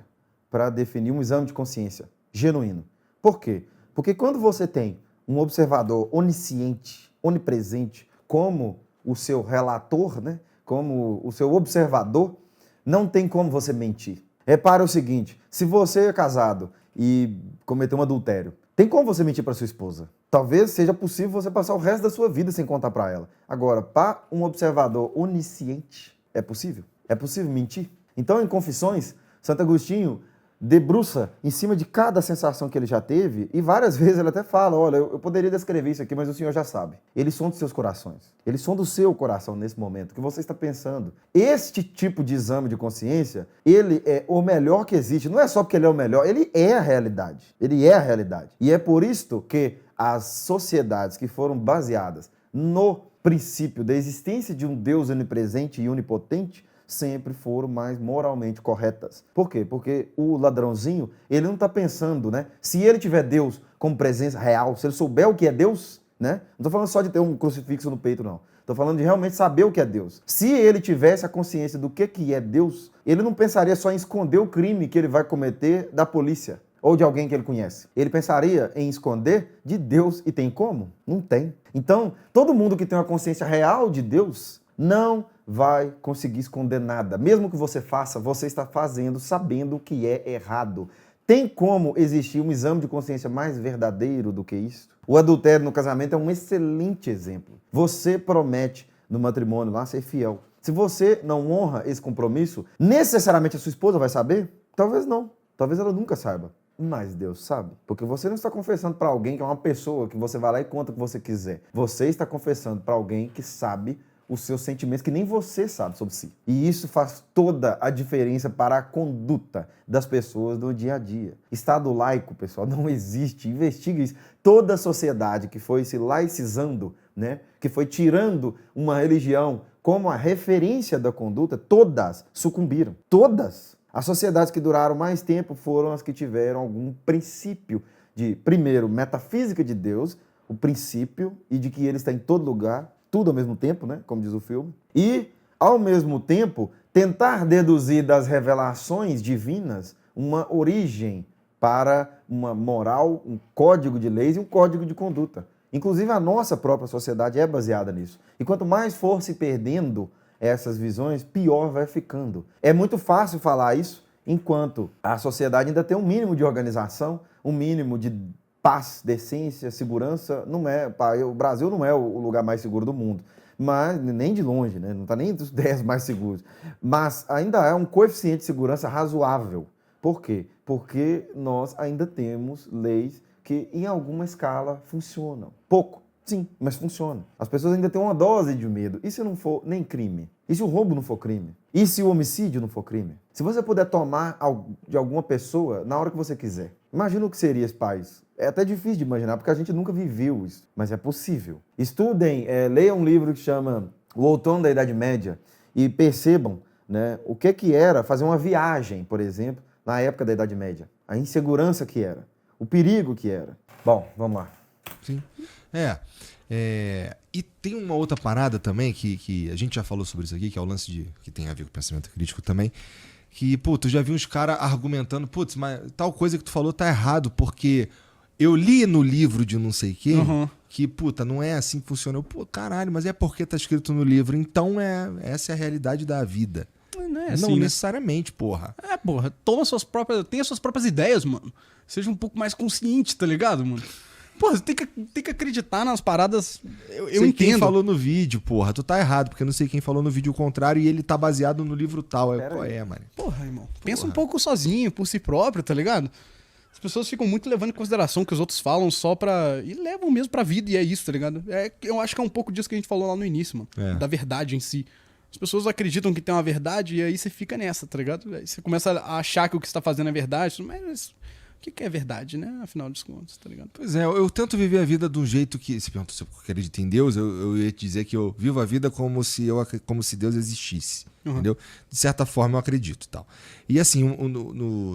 para definir um exame de consciência genuíno. Por quê? Porque quando você tem um observador onisciente, onipresente, como o seu relator, né? Como o seu observador, não tem como você mentir. Repara o seguinte, se você é casado e cometeu um adultério, Tem como você mentir para sua esposa? Talvez seja possível você passar o resto da sua vida sem contar para ela. Agora, para um observador onisciente, é possível? É possível mentir? Então, em Confissões, Santo Agostinho debruça em cima de cada sensação que ele já teve e várias vezes ele até fala, olha, eu poderia descrever isso aqui, mas o senhor já sabe. Ele sonda os seus corações. Ele sonda o seu coração nesse momento, o que você está pensando. Este tipo de exame de consciência, ele é o melhor que existe. Não é só porque ele é o melhor, ele é a realidade. Ele é a realidade. E é por isto que as sociedades que foram baseadas no princípio da existência de um Deus onipresente e onipotente sempre foram mais moralmente corretas. Por quê? Porque o ladrãozinho, ele não está pensando, né? Se ele tiver Deus como presença real, se ele souber o que é Deus, né? Não estou falando só de ter um crucifixo no peito, não. Estou falando de realmente saber o que é Deus. Se ele tivesse a consciência do que é Deus, ele não pensaria só em esconder o crime que ele vai cometer da polícia ou de alguém que ele conhece. Ele pensaria em esconder de Deus. E tem como? Não tem. Então, todo mundo que tem uma consciência real de Deus não vai conseguir esconder nada. Mesmo que você faça, você está fazendo sabendo que é errado. Tem como existir um exame de consciência mais verdadeiro do que isso? O adultério no casamento é um excelente exemplo. Você promete no matrimônio lá ser fiel. Se você não honra esse compromisso, necessariamente a sua esposa vai saber? Talvez não. Talvez ela nunca saiba. Mas Deus sabe. Porque você não está confessando para alguém que é uma pessoa que você vai lá e conta o que você quiser. Você está confessando para alguém que sabe os seus sentimentos que nem você sabe sobre si. E isso faz toda a diferença para a conduta das pessoas no dia a dia. Estado laico, pessoal, não existe. Investigue isso. Toda sociedade que foi se laicizando, né, que foi tirando uma religião como a referência da conduta, todas sucumbiram. Todas. As sociedades que duraram mais tempo foram as que tiveram algum princípio de, primeiro, metafísica de Deus, o princípio e de que ele está em todo lugar, tudo ao mesmo tempo, né? Como diz o filme. E, ao mesmo tempo, tentar deduzir das revelações divinas uma origem para uma moral, um código de leis e um código de conduta. Inclusive, a nossa própria sociedade é baseada nisso. E quanto mais for se perdendo essas visões, pior vai ficando. É muito fácil falar isso, enquanto a sociedade ainda tem um mínimo de organização, um mínimo de paz, decência, segurança. Não é, o Brasil não é o lugar mais seguro do mundo, mas nem de longe, né? Não está nem entre os 10 mais seguros. Mas ainda é um coeficiente de segurança razoável. Por quê? Porque nós ainda temos leis que, em alguma escala, funcionam. Pouco, sim, mas funciona. As pessoas ainda têm uma dose de medo. E se não for nem crime? E se o roubo não for crime? E se o homicídio não for crime? Se você puder tomar de alguma pessoa na hora que você quiser, imagina o que seria esse país. É até difícil de imaginar, porque a gente nunca viveu isso, mas é possível. Estudem, leiam um livro que chama O Outono da Idade Média e percebam, né, o que era fazer uma viagem, por exemplo, na época da Idade Média. A insegurança que era, o perigo que era. Bom, vamos lá. Sim. E tem uma outra parada também, que a gente já falou sobre isso aqui, que é o lance que tem a ver com o pensamento crítico também, que, tu já vi uns caras argumentando, mas tal coisa que tu falou tá errado, porque eu li no livro de não sei quem, que, não é assim que funciona. Caralho, mas é porque tá escrito no livro, então essa é a realidade da vida. Não é assim, não necessariamente, porra. Tenha suas próprias ideias, mano. Seja um pouco mais consciente, tá ligado, mano? Porra, tem que acreditar nas paradas. Eu entendo. Quem falou no vídeo, porra. Tu tá errado, porque eu não sei quem falou no vídeo o contrário e ele tá baseado no livro tal. Qual é, mano? Porra, irmão. Pensa um pouco sozinho, por si próprio, tá ligado? As pessoas ficam muito levando em consideração o que os outros falam só pra... E levam mesmo pra vida, e é isso, tá ligado? Eu acho que é um pouco disso que a gente falou lá no início, mano. Da verdade em si. As pessoas acreditam que tem uma verdade e aí você fica nessa, tá ligado? Aí você começa a achar que o que você tá fazendo é verdade, mas... O que é verdade, né? Afinal de contas, tá ligado? Pois é, eu tento viver a vida de um jeito que... Se pergunta se eu acredito em Deus, eu ia te dizer que eu vivo a vida como se Deus existisse, entendeu? De certa forma eu acredito, tal. E assim,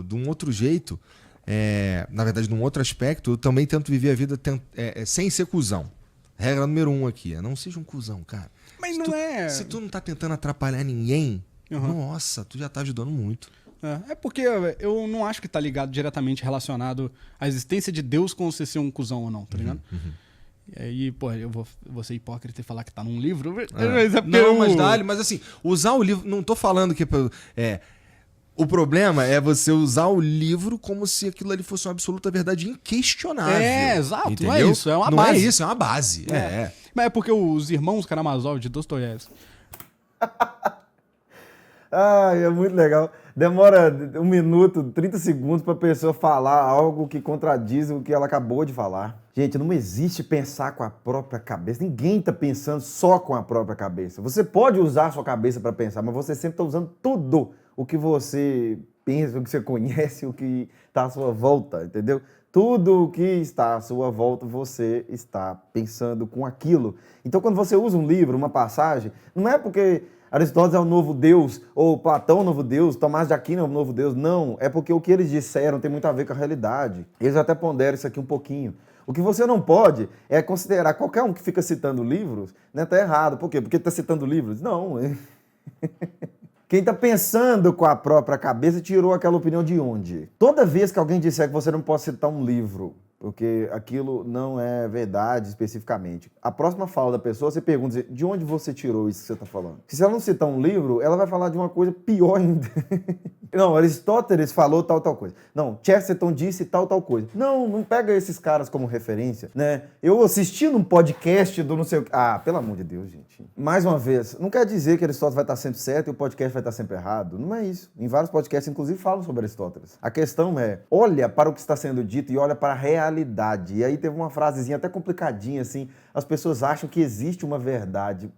de um outro jeito, na verdade, de um outro aspecto, eu também tento viver a vida sem ser cuzão. Regra número 1 aqui, não seja um cuzão, cara. Mas Se tu não tá tentando atrapalhar ninguém, nossa, tu já tá ajudando muito. É porque eu não acho que tá ligado diretamente relacionado à existência de Deus com você ser um cuzão ou não, tá ligado? E aí, pô, eu vou ser hipócrita e falar que tá num livro. Mas assim, usar o livro... Não tô falando que... O problema é você usar o livro como se aquilo ali fosse uma absoluta verdade inquestionável. Exato. Entendeu? Não é isso, é uma não base. Não é isso, é uma base. Mas é porque os irmãos Karamazov de Dostoiévski. É muito legal. Demora 1 minuto, 30 segundos para a pessoa falar algo que contradiz o que ela acabou de falar. Gente, não existe pensar com a própria cabeça. Ninguém está pensando só com a própria cabeça. Você pode usar a sua cabeça para pensar, mas você sempre está usando tudo o que você pensa, o que você conhece, o que está à sua volta, entendeu? Tudo o que está à sua volta, você está pensando com aquilo. Então, quando você usa um livro, uma passagem, não é porque Aristóteles é o novo Deus, ou Platão é o novo Deus, Tomás de Aquino é o novo Deus. Não, é porque o que eles disseram tem muito a ver com a realidade. Eles até ponderam isso aqui um pouquinho. O que você não pode é considerar qualquer um que fica citando livros, né, tá errado. Por quê? Porque está citando livros? Não. Quem está pensando com a própria cabeça tirou aquela opinião de onde? Toda vez que alguém disser que você não pode citar um livro, porque aquilo não é verdade especificamente, a próxima fala da pessoa, você pergunta de onde você tirou isso que você está falando. Se ela não citar um livro, ela vai falar de uma coisa pior ainda. Não, Aristóteles falou tal coisa. Não, Chesterton disse tal coisa. Não pega esses caras como referência, né? Eu assisti num podcast do não sei o que. Pelo amor de Deus, gente. Mais uma vez, não quer dizer que Aristóteles vai estar sempre certo e o podcast vai estar sempre errado. Não é isso. Em vários podcasts, inclusive, falam sobre Aristóteles. A questão é, olha para o que está sendo dito e olha para a realidade. E aí teve uma frasezinha até complicadinha, assim. As pessoas acham que existe uma verdade.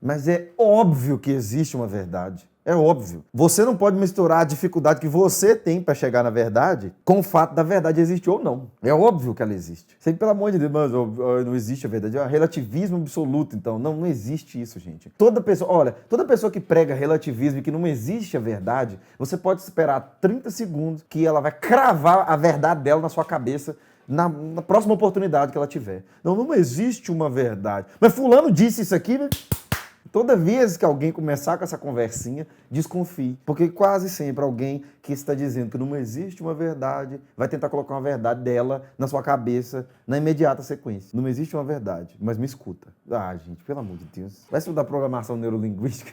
Mas é óbvio que existe uma verdade. É óbvio. Você não pode misturar a dificuldade que você tem para chegar na verdade com o fato da verdade existir ou não. É óbvio que ela existe. Sempre, pelo amor de Deus, mas não existe a verdade. É relativismo absoluto, então. Não existe isso, gente. Toda pessoa que prega relativismo e que não existe a verdade, você pode esperar 30 segundos que ela vai cravar a verdade dela na sua cabeça na próxima oportunidade que ela tiver. Não existe uma verdade. Mas fulano disse isso aqui, né? Toda vez que alguém começar com essa conversinha, desconfie. Porque quase sempre alguém que está dizendo que não existe uma verdade vai tentar colocar uma verdade dela na sua cabeça na imediata sequência. Não existe uma verdade, mas me escuta. Gente, pelo amor de Deus. Vai estudar programação neurolinguística?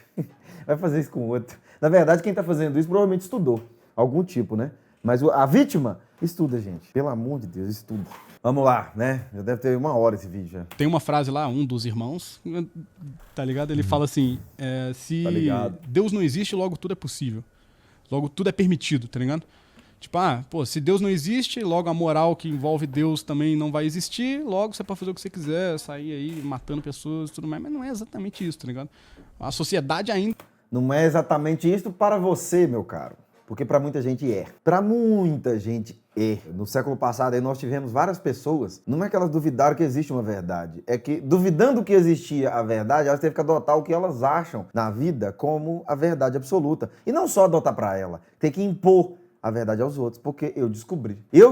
Vai fazer isso com outro. Na verdade, quem está fazendo isso provavelmente estudou. Algum tipo, né? Mas a vítima estuda, gente. Pelo amor de Deus, estuda. Vamos lá, né? Já deve ter 1 hora esse vídeo já. Tem uma frase lá, um dos irmãos, tá ligado? Ele fala assim, se Deus não existe, logo tudo é possível. Logo tudo é permitido, tá ligado? Tipo, se Deus não existe, logo a moral que envolve Deus também não vai existir, logo você pode fazer o que você quiser, sair aí matando pessoas e tudo mais, mas não é exatamente isso, tá ligado? A sociedade ainda... Não é exatamente isso para você, meu caro. Porque para muita gente é. Para muita gente é. No século passado aí nós tivemos várias pessoas, não é que elas duvidaram que existe uma verdade, é que duvidando que existia a verdade, elas teve que adotar o que elas acham na vida como a verdade absoluta. E não só adotar para ela, tem que impor a verdade aos outros, porque eu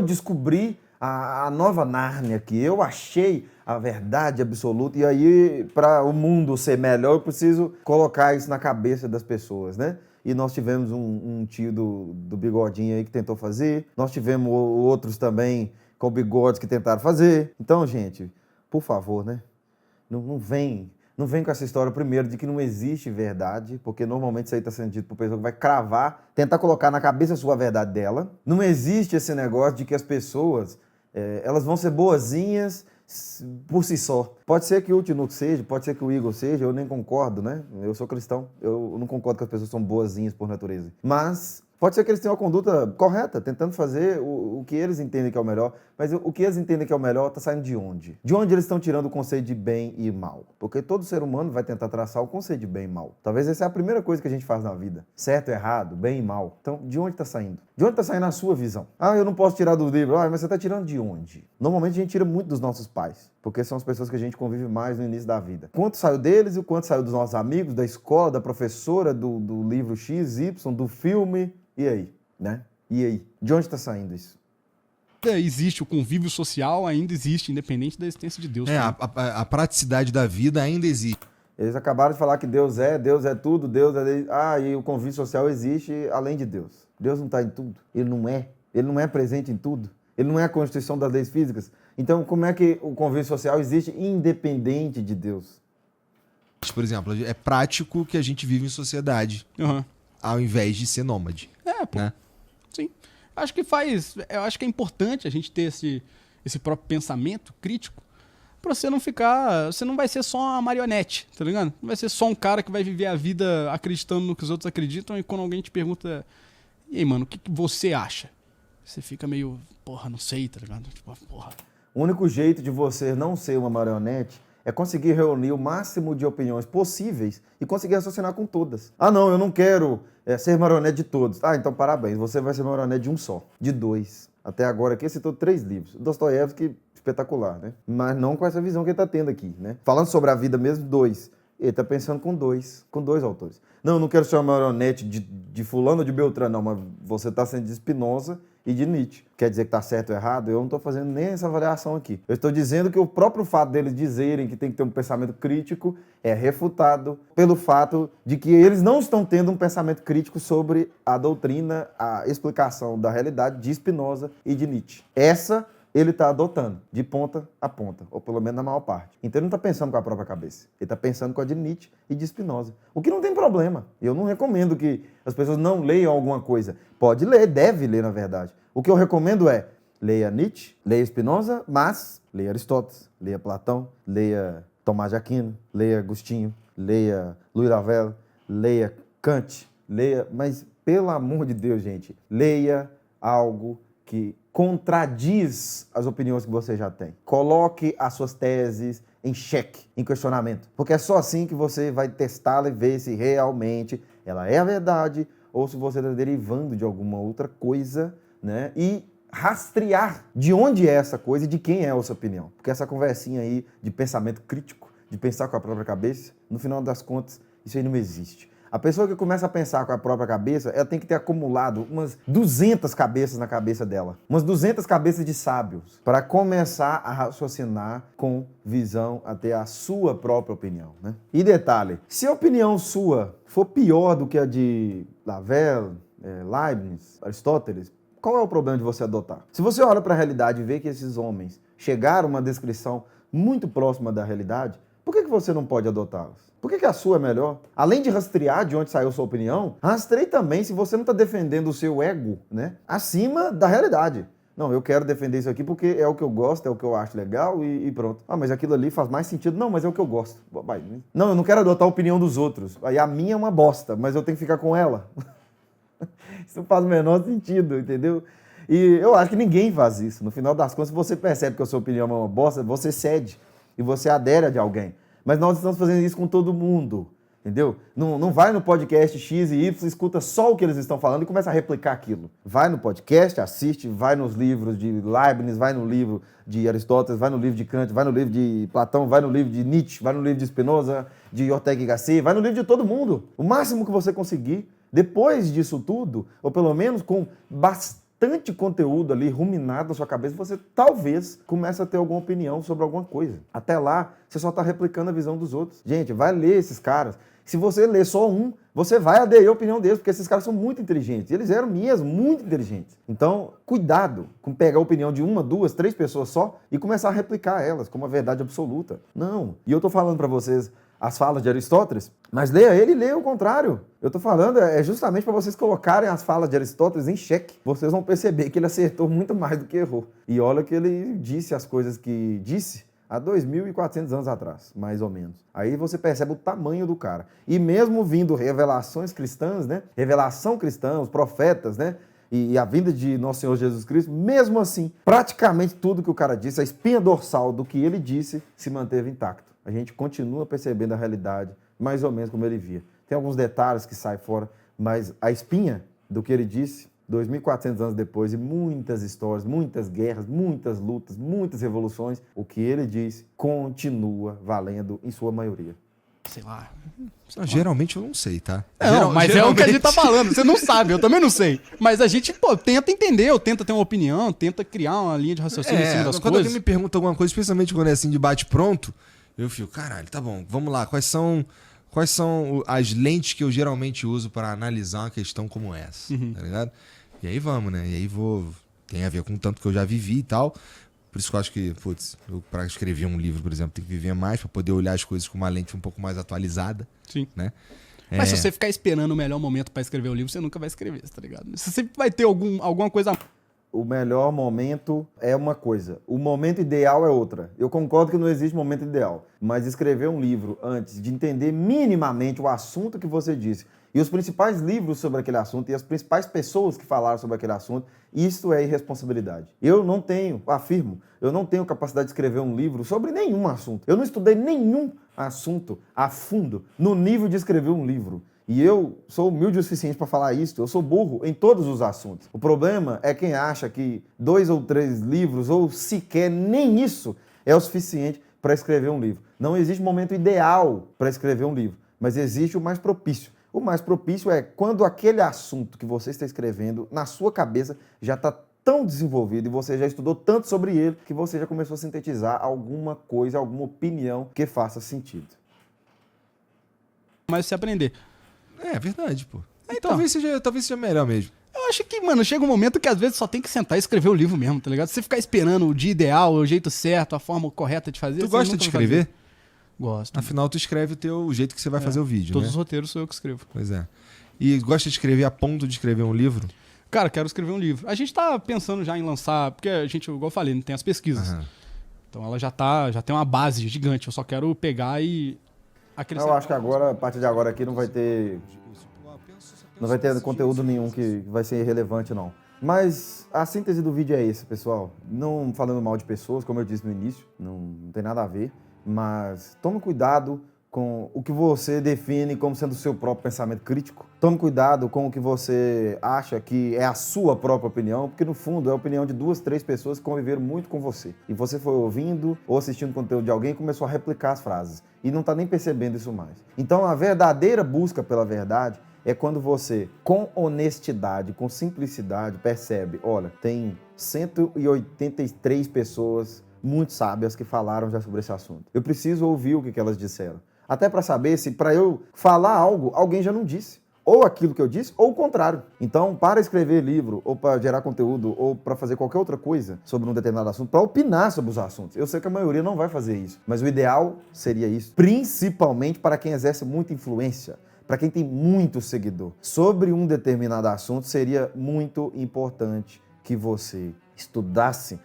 descobri a nova Nárnia aqui, eu achei a verdade absoluta, e aí para o mundo ser melhor eu preciso colocar isso na cabeça das pessoas, né? E nós tivemos um tio do bigodinho aí que tentou fazer. Nós tivemos outros também com bigodes que tentaram fazer. Então, gente, por favor, né? Não vem com essa história, primeiro, de que não existe verdade, porque normalmente isso aí está sendo dito por pessoa que vai cravar, tentar colocar na cabeça a sua verdade dela. Não existe esse negócio de que as pessoas, elas vão ser boazinhas por si só. Pode ser que o Tinoco seja, pode ser que o Igor seja, eu nem concordo, né? Eu sou cristão, eu não concordo que as pessoas são boazinhas por natureza. Mas pode ser que eles tenham uma conduta correta, tentando fazer o que eles entendem que é o melhor, mas o que eles entendem que é o melhor está saindo de onde? De onde eles estão tirando o conceito de bem e mal? Porque todo ser humano vai tentar traçar o conceito de bem e mal. Talvez essa é a primeira coisa que a gente faz na vida. Certo, errado, bem e mal. Então, de onde está saindo? De onde está saindo a sua visão? Eu não posso tirar do livro. Mas você está tirando de onde? Normalmente a gente tira muito dos nossos pais, porque são as pessoas que a gente convive mais no início da vida. Quanto saiu deles e o quanto saiu dos nossos amigos, da escola, da professora, do livro X, Y, do filme. E aí? Né? E aí? De onde está saindo isso? Existe, o convívio social ainda existe, independente da existência de Deus. A praticidade da vida ainda existe. Eles acabaram de falar que Deus é tudo, Deus é... e o convívio social existe além de Deus. Deus não está em tudo. Ele não é presente em tudo. Ele não é a constituição das leis físicas. Então, como é que o convívio social existe independente de Deus? Por exemplo, é prático que a gente vive em sociedade. Uhum. ao invés de ser nômade. Pô. Né? Sim. Eu acho que é importante a gente ter esse próprio pensamento crítico pra você não ficar... Você não vai ser só uma marionete, tá ligado? Não vai ser só um cara que vai viver a vida acreditando no que os outros acreditam e quando alguém te pergunta, e aí, mano, o que você acha? Você fica meio, porra, não sei, tá ligado? Tipo, porra. O único jeito de você não ser uma marionete é conseguir reunir o máximo de opiniões possíveis e conseguir raciocinar com todas. Ah, não, eu não quero ser marionete de todos. Ah, então parabéns, você vai ser marionete de um só, de 2. Até agora aqui citou 3 livros. Dostoiévski, espetacular, né? Mas não com essa visão que ele está tendo aqui, né? Falando sobre a vida mesmo, 2. Ele está pensando com dois autores. Não, eu não quero ser uma marionete de fulano ou de Beltrano, não, mas você está sendo de Spinoza e de Nietzsche. Quer dizer que está certo ou errado? Eu não estou fazendo nem essa avaliação aqui. Eu estou dizendo que o próprio fato deles dizerem que tem que ter um pensamento crítico é refutado pelo fato de que eles não estão tendo um pensamento crítico sobre a doutrina, a explicação da realidade de Spinoza e de Nietzsche. Essa ele está adotando de ponta a ponta, ou pelo menos na maior parte. Então ele não está pensando com a própria cabeça. Ele está pensando com a de Nietzsche e de Spinoza. O que não tem problema. Eu não recomendo que as pessoas não leiam alguma coisa. Pode ler, deve ler, na verdade. O que eu recomendo é leia Nietzsche, leia Spinoza, mas leia Aristóteles, leia Platão, leia Tomás de Aquino, leia Agostinho, leia Louis Ravel, leia Kant, leia... Mas, pelo amor de Deus, gente, leia algo que contradiz as opiniões que você já tem. Coloque as suas teses em xeque, em questionamento. Porque é só assim que você vai testá-la e ver se realmente ela é a verdade ou se você está derivando de alguma outra coisa, né? E rastrear de onde é essa coisa e de quem é essa opinião. Porque essa conversinha aí de pensamento crítico, de pensar com a própria cabeça, no final das contas, isso aí não existe. A pessoa que começa a pensar com a própria cabeça, ela tem que ter acumulado umas 200 cabeças na cabeça dela. Umas 200 cabeças de sábios. Para começar a raciocinar com visão até a sua própria opinião, né? E detalhe, se a opinião sua for pior do que a de Lavelle, Leibniz, Aristóteles, qual é o problema de você adotar? Se você olha para a realidade e vê que esses homens chegaram a uma descrição muito próxima da realidade, por que você não pode adotá-las? Por que a sua é melhor? Além de rastrear de onde saiu sua opinião, rastreie também se você não está defendendo o seu ego, né, acima da realidade. Não, eu quero defender isso aqui porque é o que eu gosto, é o que eu acho legal e pronto. Ah, mas aquilo ali faz mais sentido. Não, mas é o que eu gosto. Não, eu não quero adotar a opinião dos outros. Aí a minha é uma bosta, mas eu tenho que ficar com ela. Isso não faz o menor sentido, entendeu? E eu acho que ninguém faz isso. No final das contas, se você percebe que a sua opinião é uma bosta, você cede e você adere a de alguém. Mas nós estamos fazendo isso com todo mundo, entendeu? Não vai no podcast X e Y, escuta só o que eles estão falando e começa a replicar aquilo. Vai no podcast, assiste, vai nos livros de Leibniz, vai no livro de Aristóteles, vai no livro de Kant, vai no livro de Platão, vai no livro de Nietzsche, vai no livro de Spinoza, de Ortega y Gasset, vai no livro de todo mundo. O máximo que você conseguir. Depois disso tudo, ou pelo menos com bastante conteúdo ali ruminado na sua cabeça, você talvez comece a ter alguma opinião sobre alguma coisa. Até lá, você só está replicando a visão dos outros. Gente, vai ler esses caras. Se você ler só um, você vai aderir à opinião deles, porque esses caras são muito inteligentes. Eles eram mesmo muito inteligentes. Então, cuidado com pegar a opinião de 1, 2, 3 pessoas só e começar a replicar elas como a verdade absoluta. Não. E eu tô falando para vocês as falas de Aristóteles, mas leia ele e leia o contrário. Eu tô falando justamente para vocês colocarem as falas de Aristóteles em xeque. Vocês vão perceber que ele acertou muito mais do que errou. E olha que ele disse as coisas que disse há 2.400 anos atrás, mais ou menos. Aí você percebe o tamanho do cara. E mesmo vindo revelações cristãs, né? Revelação cristã, os profetas, né? E a vinda de Nosso Senhor Jesus Cristo, mesmo assim, praticamente tudo que o cara disse, a espinha dorsal do que ele disse, se manteve intacto. A gente continua percebendo a realidade mais ou menos como ele via. Tem alguns detalhes que saem fora, mas a espinha do que ele disse, 2.400 anos depois, e muitas histórias, muitas guerras, muitas lutas, muitas revoluções, o que ele disse continua valendo em sua maioria. Sei lá. Geralmente eu não sei, tá? Não, mas é o que a gente tá falando. Você não sabe, eu também não sei. Mas a gente, tenta entender, ou tenta ter uma opinião, tenta criar uma linha de raciocínio em cima das quando coisas. alguém me pergunta alguma coisa, especialmente quando é assim de bate-pronto, eu fico, caralho, tá bom, vamos lá. Quais são as lentes que eu geralmente uso para analisar uma questão como essa? Tá ligado? E aí vamos, né? E aí tem a ver com o tanto que eu já vivi e tal. Por isso que eu acho que, eu para escrever um livro, por exemplo, tem que viver mais para poder olhar as coisas com uma lente um pouco mais atualizada. Sim. Né? Mas se você ficar esperando o melhor momento pra escrever o livro, você nunca vai escrever, tá ligado? Você sempre vai ter alguma coisa... O melhor momento é uma coisa, o momento ideal é outra. Eu concordo que não existe momento ideal, mas escrever um livro antes de entender minimamente o assunto que você disse e os principais livros sobre aquele assunto e as principais pessoas que falaram sobre aquele assunto, isso é irresponsabilidade. Eu não tenho capacidade de escrever um livro sobre nenhum assunto. Eu não estudei nenhum assunto a fundo no nível de escrever um livro. E eu sou humilde o suficiente para falar isso, eu sou burro em todos os assuntos. O problema é quem acha que 2 ou 3 livros, ou sequer nem isso, é o suficiente para escrever um livro. Não existe momento ideal para escrever um livro, mas existe o mais propício. O mais propício é quando aquele assunto que você está escrevendo, na sua cabeça, já está tão desenvolvido e você já estudou tanto sobre ele que você já começou a sintetizar alguma coisa, alguma opinião que faça sentido. Mas se aprender. É verdade, pô. Então. Talvez seja melhor mesmo. Eu acho que, mano, chega um momento que às vezes só tem que sentar e escrever o livro mesmo, tá ligado? Se você ficar esperando o dia ideal, o jeito certo, a forma correta de fazer... Tu gosta de escrever? Gosto. Afinal, tu escreve o jeito que você vai fazer o vídeo, Todos né? os roteiros sou eu que escrevo. Pois é. E gosta de escrever a ponto de escrever um livro? Cara, quero escrever um livro. A gente tá pensando já em lançar, porque a gente, igual eu falei, não tem as pesquisas. Aham. Então ela já tem uma base gigante. Eu só quero pegar e acrescentar. Eu acho que agora, a partir de agora aqui, não vai ter conteúdo nenhum que vai ser irrelevante, não. Mas a síntese do vídeo é esse, pessoal. Não falando mal de pessoas, como eu disse no início, não tem nada a ver. Mas tome cuidado com o que você define como sendo o seu próprio pensamento crítico. Tome cuidado com o que você acha que é a sua própria opinião, porque no fundo é a opinião de 2, 3 pessoas que conviveram muito com você. E você foi ouvindo ou assistindo conteúdo de alguém e começou a replicar as frases. E não está nem percebendo isso mais. Então a verdadeira busca pela verdade é quando você, com honestidade, com simplicidade, percebe, olha, tem 183 pessoas muito sábias que falaram já sobre esse assunto. Eu preciso ouvir o que elas disseram. Até para saber se para eu falar algo, alguém já não disse. Ou aquilo que eu disse, ou o contrário. Então, para escrever livro, ou para gerar conteúdo, ou para fazer qualquer outra coisa sobre um determinado assunto, para opinar sobre os assuntos. Eu sei que a maioria não vai fazer isso, mas o ideal seria isso. Principalmente para quem exerce muita influência, para quem tem muito seguidor. Sobre um determinado assunto, seria muito importante que você estudasse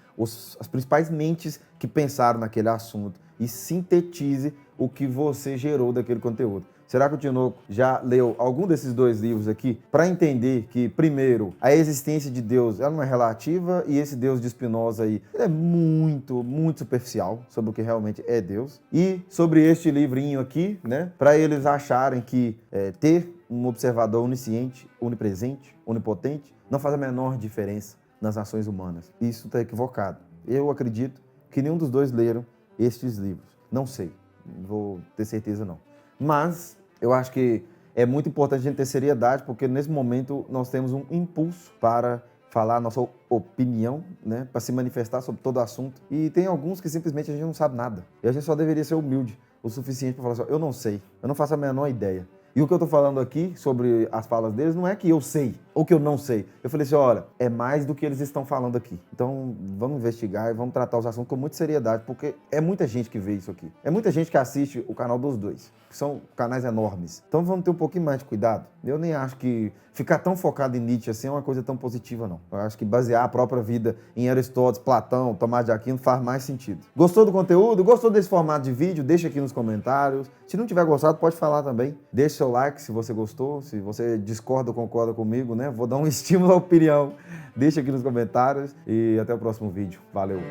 as principais mentes que pensaram naquele assunto e sintetize o que você gerou daquele conteúdo. Será que o Tinoco já leu algum desses 2 livros aqui para entender que, primeiro, a existência de Deus ela não é relativa e esse Deus de Spinoza aí ele é muito, muito superficial sobre o que realmente é Deus? E sobre este livrinho aqui, né, para eles acharem que ter um observador onisciente, onipresente, onipotente, não faz a menor diferença nas ações humanas. Isso está equivocado. Eu acredito que nenhum dos 2 leram estes livros. Não sei, não vou ter certeza não. Mas eu acho que é muito importante a gente ter seriedade, porque nesse momento nós temos um impulso para falar a nossa opinião, né, para se manifestar sobre todo assunto. E tem alguns que simplesmente a gente não sabe nada. E a gente só deveria ser humilde o suficiente para falar assim, eu não sei, eu não faço a menor ideia. E o que eu estou falando aqui sobre as falas deles não é que eu sei ou que eu não sei. Eu falei assim, olha, é mais do que eles estão falando aqui. Então vamos investigar e vamos tratar os assuntos com muita seriedade, porque é muita gente que vê isso aqui. É muita gente que assiste o canal dos 2, que são canais enormes. Então vamos ter um pouquinho mais de cuidado. Eu nem acho que ficar tão focado em Nietzsche assim é uma coisa tão positiva, não. Eu acho que basear a própria vida em Aristóteles, Platão, Tomás de Aquino faz mais sentido. Gostou do conteúdo? Gostou desse formato de vídeo? Deixa aqui nos comentários. Se não tiver gostado, pode falar também. Deixa seu like se você gostou. Se você discorda ou concorda comigo, né? Vou dar um estímulo à opinião. Deixa aqui nos comentários e até o próximo vídeo. Valeu!